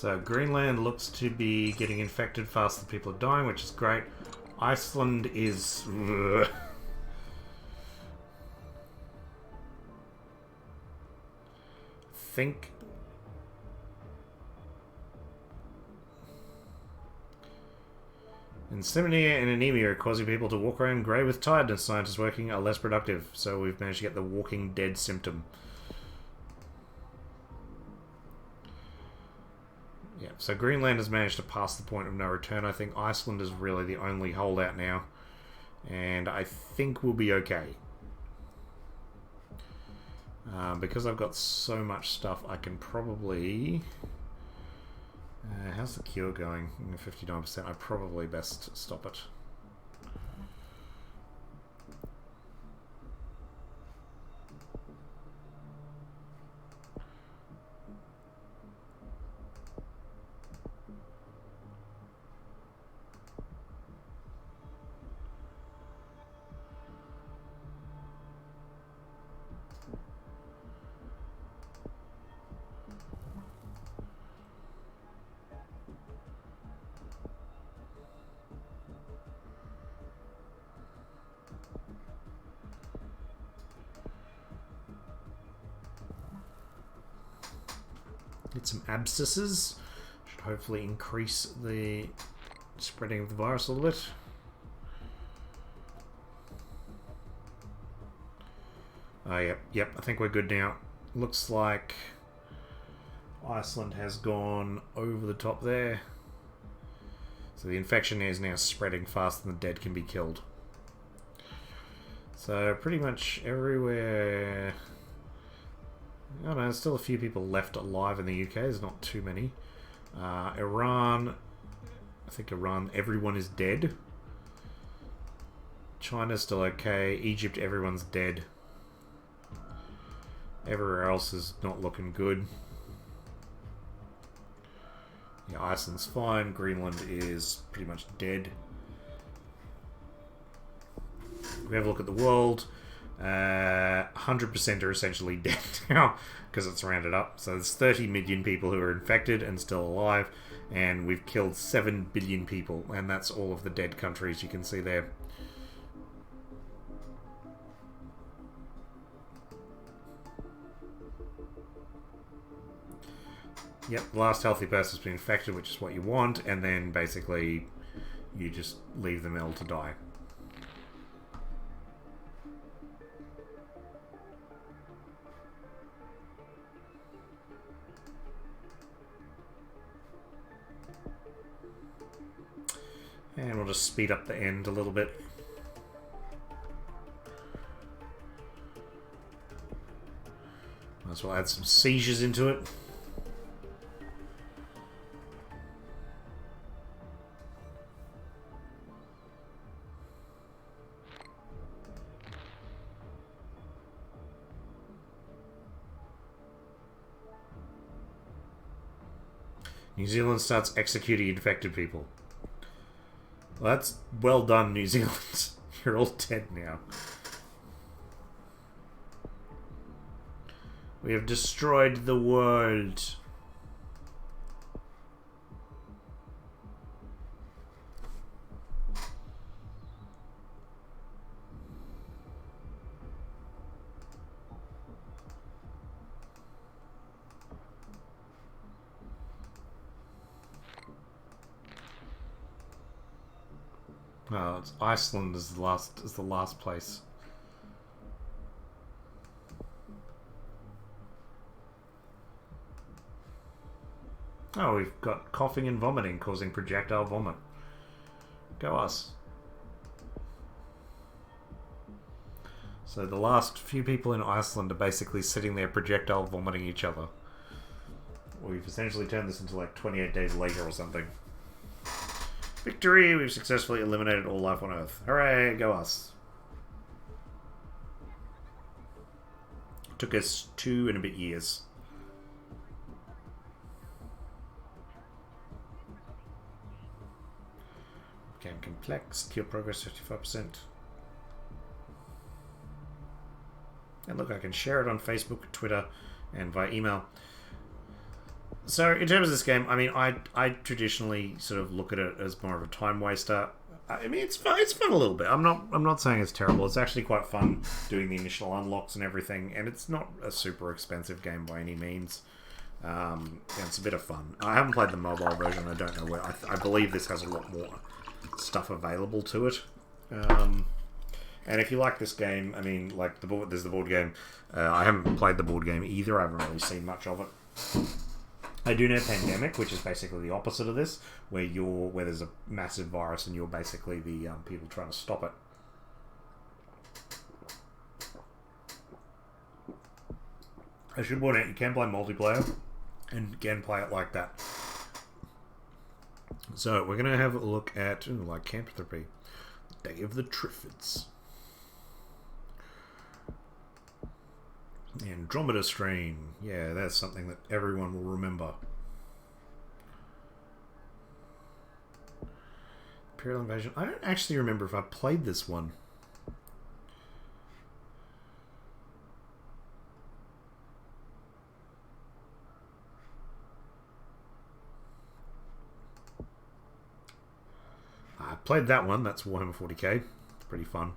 So Greenland looks to be getting infected faster than people are dying, which is great. Iceland is... Ugh. Think... Insomnia and anemia are causing people to walk around grey with tiredness. Scientists working are less productive, so we've managed to get the walking dead symptom. Yeah, so Greenland has managed to pass the point of no return. I think Iceland is really the only holdout now, and I think we'll be okay. Because I've got so much stuff, I can probably... how's the cure going? 59%. I probably best stop it. Get some abscesses. Should hopefully increase the spreading of the virus a little bit. Oh, yep, I think we're good now. Looks like Iceland has gone over the top there. So the infection is now spreading faster than the dead can be killed. So pretty much everywhere... I don't know, there's still a few people left alive in the UK. There's not too many. Iran... I think Iran, everyone is dead. China's still okay. Egypt, everyone's dead. Everywhere else is not looking good. Yeah, Iceland's fine. Greenland is pretty much dead. We have a look at the world. 100% are essentially dead now because it's rounded up. So there's 30 million people who are infected and still alive, and we've killed 7 billion people, and that's all of the dead countries you can see there. Yep, the last healthy person's been infected, which is what you want, and then basically you just leave them ill to die. And we'll just speed up the end a little bit. Might as well add some seizures into it. New Zealand starts executing infected people. Well, that's well done, New Zealand. You're all dead now. We have destroyed the world. No, it's Iceland is the last place. Oh, we've got coughing and vomiting causing projectile vomit. Go us. So the last few people in Iceland are basically sitting there projectile vomiting each other. We've essentially turned this into like 28 days later or something. Victory! We've successfully eliminated all life on Earth. Hooray! Go us. Took us 2 and a bit years. Game complex. Cure progress 55%. And look, I can share it on Facebook, Twitter, and via email. So, in terms of this game, I mean, I traditionally sort of look at it as more of a time waster. I mean, it's fun. It's fun a little bit. I'm not saying it's terrible. It's actually quite fun doing the initial unlocks and everything, and it's not a super expensive game by any means. It's a bit of fun. I haven't played the mobile version. I don't know where. I believe this has a lot more stuff available to it. And if you like this game, I mean, like there's the board game. I haven't played the board game either. I haven't really seen much of it. I do know Pandemic, which is basically the opposite of this, where there's a massive virus and you're basically the people trying to stop it. I should point out you can play multiplayer and can play it like that. So we're gonna have a look at like Lycanthropy, Day of the Triffids, Andromeda Strain. Yeah, that's something that everyone will remember. Imperial Invasion. I don't actually remember if I played this one. I played that one. That's Warhammer 40k. It's pretty fun.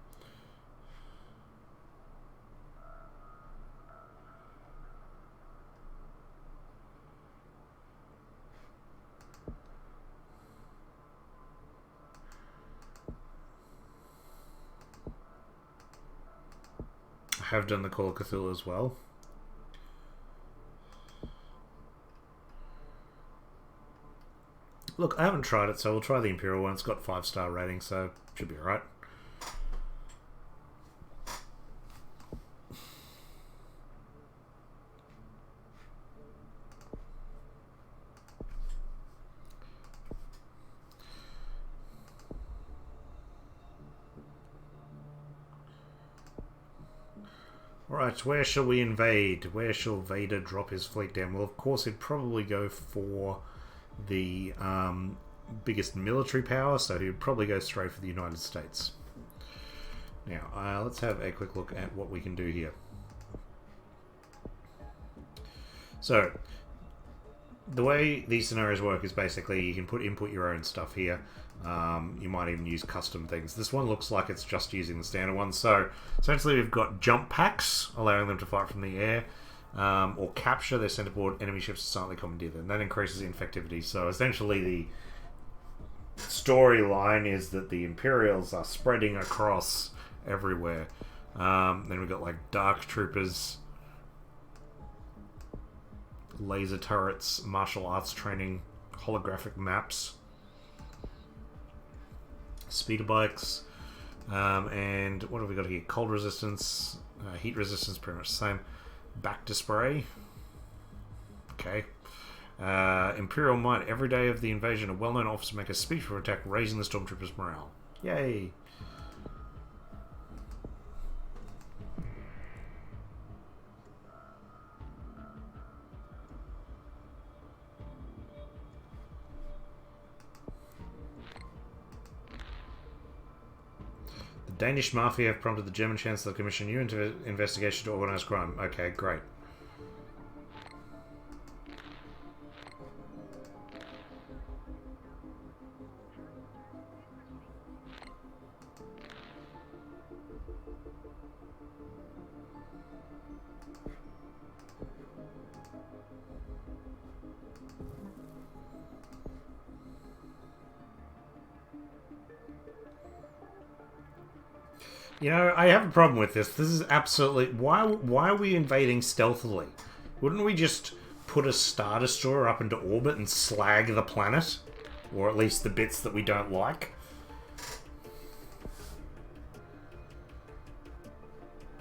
I have done the Call of Cthulhu as well. Look, I haven't tried it, so we'll try the Imperial one. It's got 5-star rating, so should be alright. Alright, where shall we invade? Where shall Vader drop his fleet down? Well, of course, he'd probably go for the biggest military power, so he'd probably go straight for the United States. Now, let's have a quick look at what we can do here. So, the way these scenarios work is basically you can input your own stuff here. You might even use custom things. This one looks like it's just using the standard one. So essentially we've got jump packs, allowing them to fight from the air, or capture their centerboard enemy ships to silently commandeer them. That increases the infectivity. So essentially the storyline is that the Imperials are spreading across everywhere. Then we've got like Dark Troopers, laser turrets, martial arts training, holographic maps, speeder bikes, and what have we got here? Cold resistance, heat resistance, pretty much the same. Back to spray. Okay. Imperial Might. Every day of the invasion, a well-known officer make a speech for attack, raising the stormtroopers' morale. Yay! The Danish Mafia have prompted the German Chancellor to commission new investigation to organised crime. Okay, great. You know, I have a problem with this. This is absolutely... Why are we invading stealthily? Wouldn't we just put a Star Destroyer up into orbit and slag the planet? Or at least the bits that we don't like?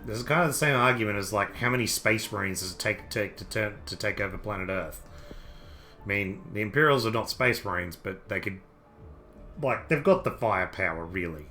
This is kind of the same argument as, like, how many Space Marines does it take to take over planet Earth? I mean, the Imperials are not Space Marines, but they could... Like, they've got the firepower, really.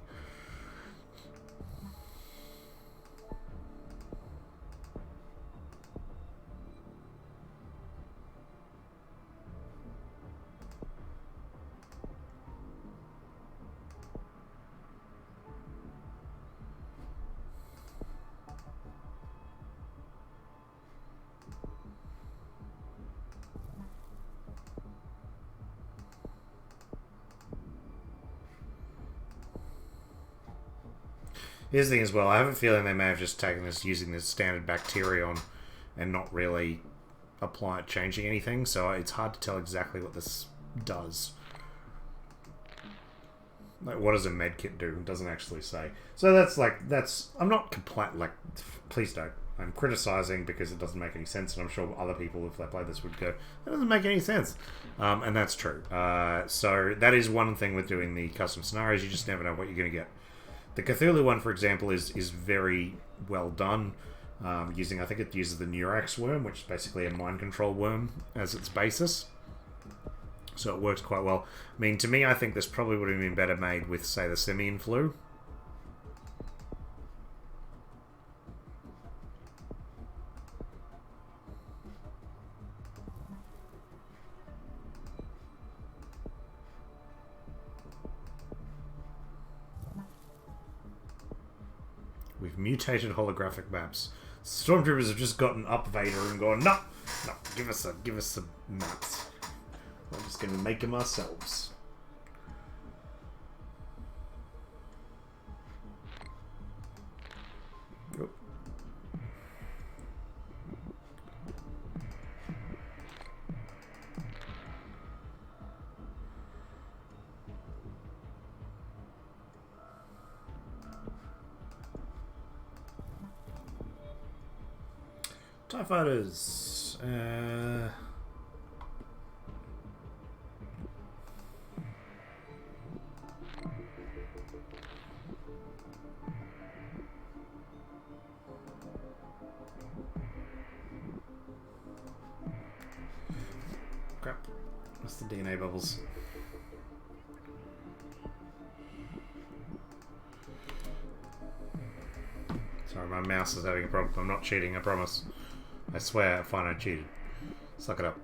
Here's the thing as well. I have a feeling they may have just taken this using this standard Bacterion and not really changing anything. So it's hard to tell exactly what this does. Like, what does a medkit do? It doesn't actually say. So that's. I'm not please don't. I'm criticizing because it doesn't make any sense, and I'm sure other people, if they play this, would go, that doesn't make any sense. And that's true. So that is one thing with doing the custom scenarios. You just never know what you're going to get. The Cthulhu one, for example, is very well done. I think it uses the Neurax worm, which is basically a mind control worm, as its basis. So it works quite well. I mean, to me, I think this probably would have been better made with, say, the Simian Flu. We've mutated holographic maps. Stormtroopers have just gotten up Vader and gone, no, give us some maps. We're just going to make them ourselves. Yep. TIE Fighters. Crap. That's the DNA bubbles. Sorry, my mouse is having a problem. I'm not cheating, I promise. I swear, fine, I cheated. Suck it up.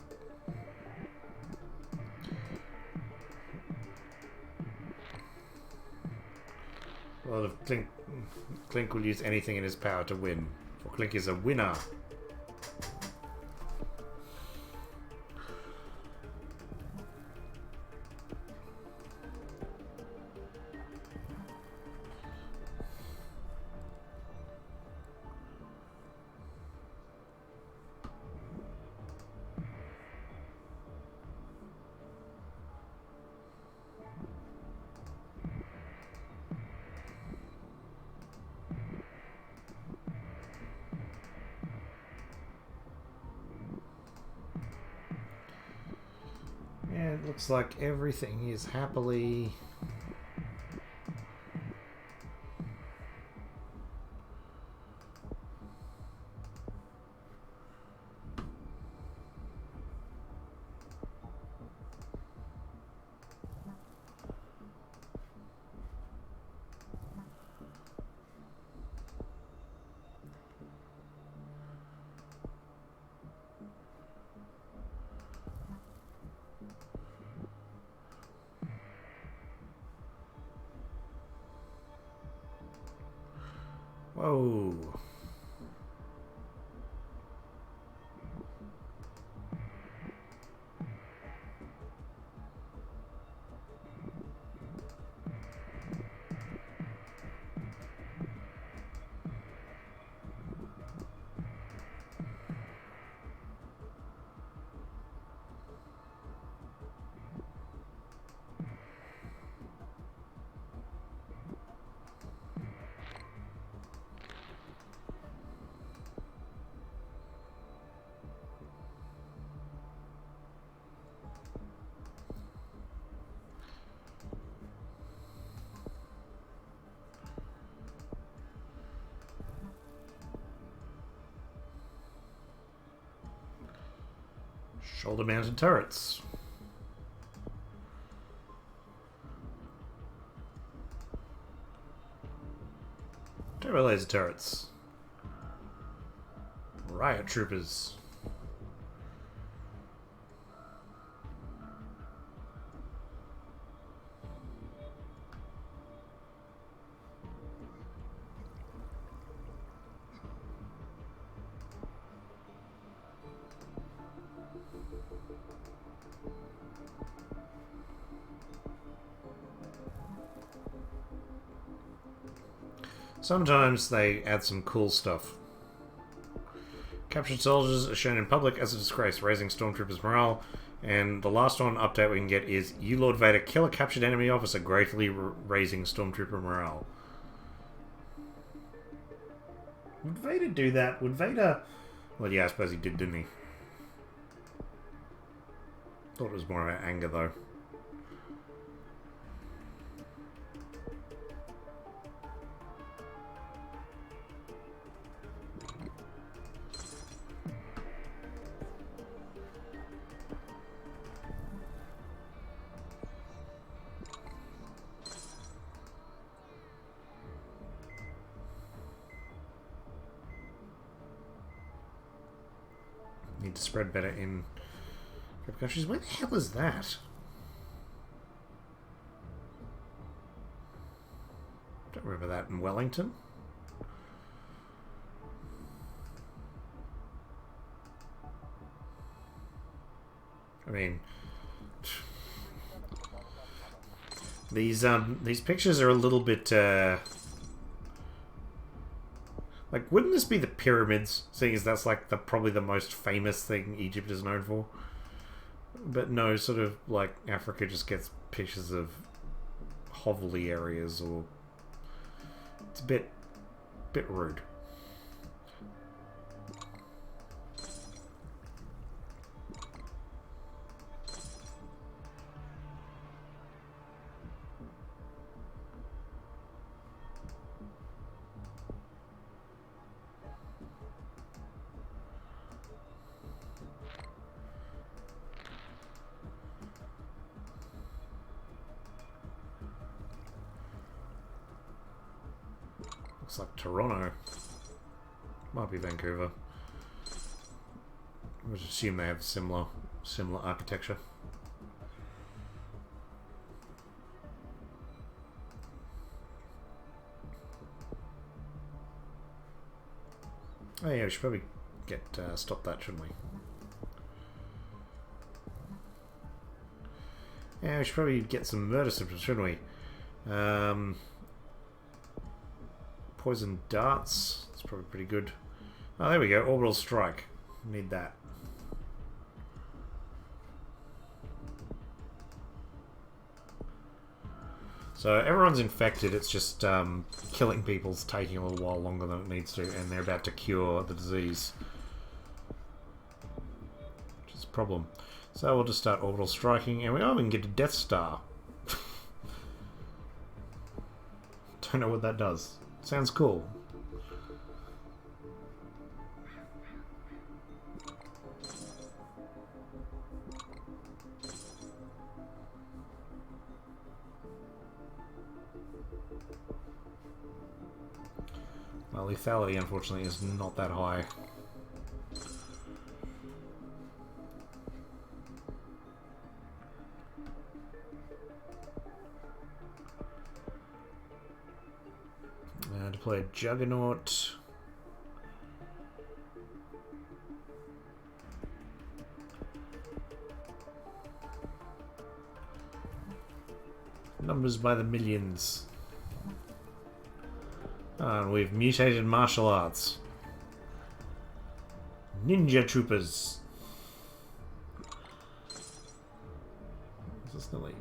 Well, if Clink will use anything in his power to win. For Clink is a winner. It looks like everything is happily... Whoa. Shoulder-mounted turrets. Turbo laser turrets. Riot troopers. Sometimes they add some cool stuff. Captured soldiers are shown in public as a disgrace, raising stormtroopers' morale. And the last one update we can get is, you Lord Vader kill a captured enemy officer, greatly raising stormtrooper morale. Would Vader do that? Would Vader... Well, yeah, I suppose he did, didn't he? Thought it was more about anger, though. Need to spread better in countries. Where the hell is that? Don't remember that in Wellington. I mean, these pictures are a little bit like, wouldn't this be the pyramids, seeing as that's like probably the most famous thing Egypt is known for? But no, sort of like Africa just gets pictures of hovelly areas, or it's a bit rude. Looks like Toronto. Might be Vancouver. I would assume they have similar architecture. Oh yeah, we should probably get stop that, shouldn't we? Yeah, we should probably get some murder symptoms, shouldn't we? Poison darts. That's probably pretty good. Oh, there we go. Orbital strike. Need that. So everyone's infected. It's just killing people's taking a little while longer than it needs to, and they're about to cure the disease, which is a problem. So we'll just start orbital striking, and we can get a Death Star. Don't know what that does. Sounds cool. Well, lethality, unfortunately, is not that high. Deploy a Juggernaut. Numbers by the millions. And we've mutated martial arts. Ninja troopers. Is this the lead?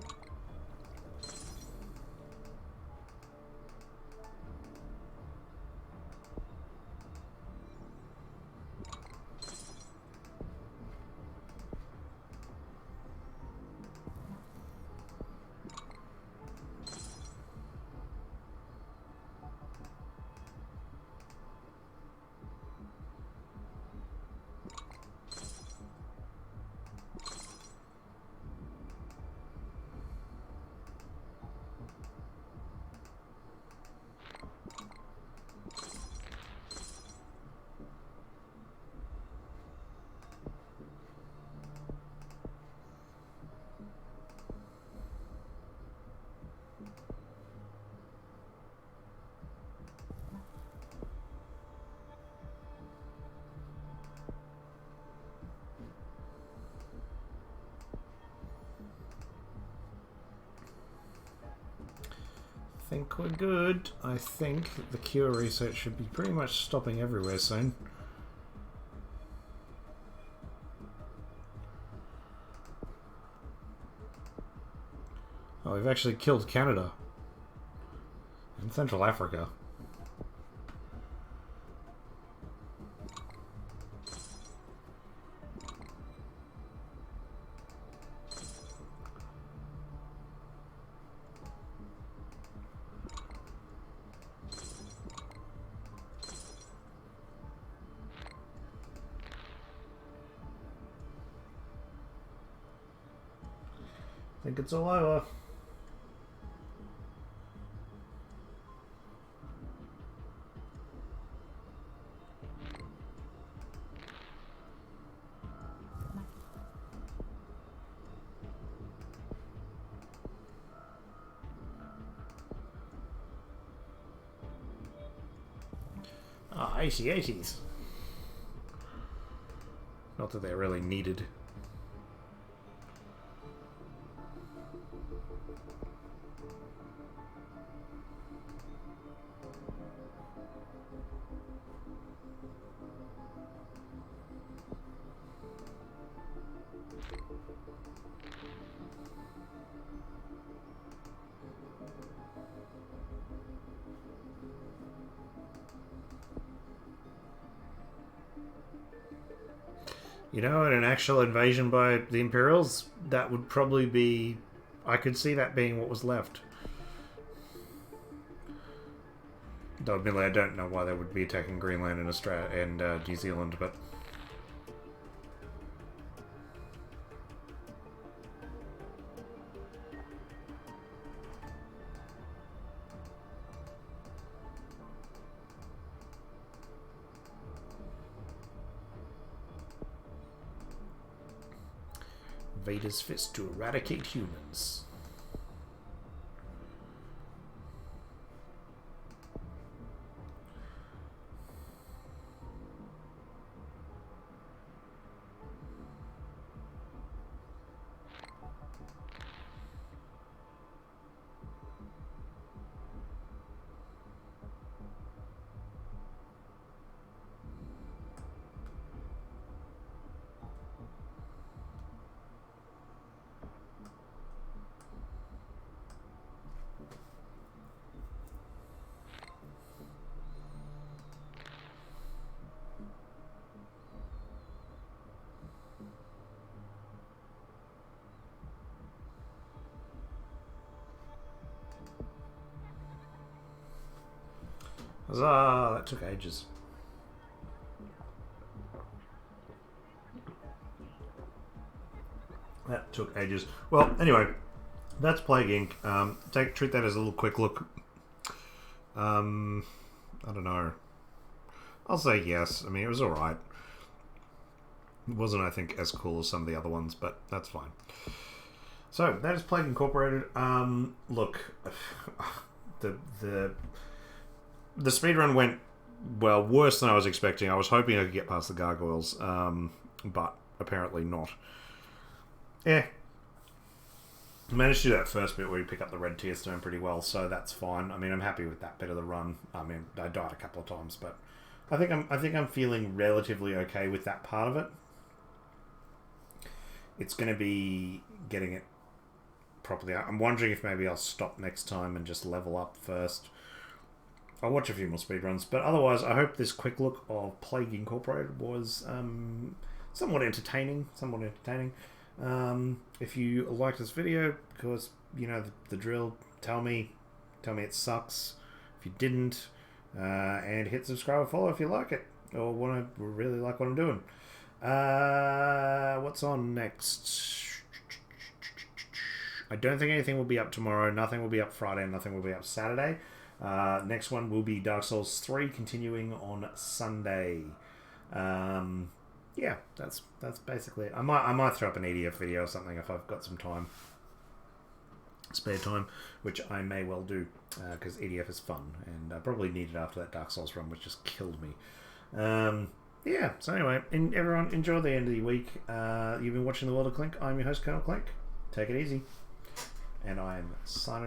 think we're good. I think the cure research should be pretty much stopping everywhere soon. Oh, we've actually killed Canada and Central Africa. I think it's all over. Ah, 80s. Not that they're really needed. You know, in an actual invasion by the Imperials, that would probably be... I could see that being what was left. Though admittedly, I don't know why they would be attacking Greenland and Australia and New Zealand, but... Vader's fist to eradicate humans. Huzzah! That took ages. That took ages. Well, anyway, that's Plague Inc. Treat that as a little quick look. I don't know. I'll say yes. I mean, it was alright. It wasn't, I think, as cool as some of the other ones, but that's fine. So, that is Plague Incorporated. Look, the speedrun went, well, worse than I was expecting. I was hoping I could get past the gargoyles, but apparently not. Yeah. Managed to do that first bit where you pick up the red tier stone pretty well, so that's fine. I mean, I'm happy with that bit of the run. I mean, I died a couple of times, but I think I'm feeling relatively okay with that part of it. It's going to be getting it properly out. I'm wondering if maybe I'll stop next time and just level up first. I'll watch a few more speedruns, but otherwise I hope this quick look of Plague Incorporated was somewhat entertaining. If you liked this video, of course, you know the drill. Tell me it sucks if you didn't, and hit subscribe or follow if you like it or want to really like what I'm doing. What's on next? I don't think anything will be up tomorrow. Nothing will be up Friday. Nothing will be up Saturday. Next one will be Dark Souls 3 continuing on Sunday. Yeah, that's basically it. I might throw up an EDF video or something if I've got some time, spare time, which I may well do because EDF is fun and I probably need it after that Dark Souls run, which just killed me. Yeah. So anyway, everyone enjoy the end of the week. You've been watching The World of Clink. I'm your host, Colonel Clink. Take it easy, and I am signing.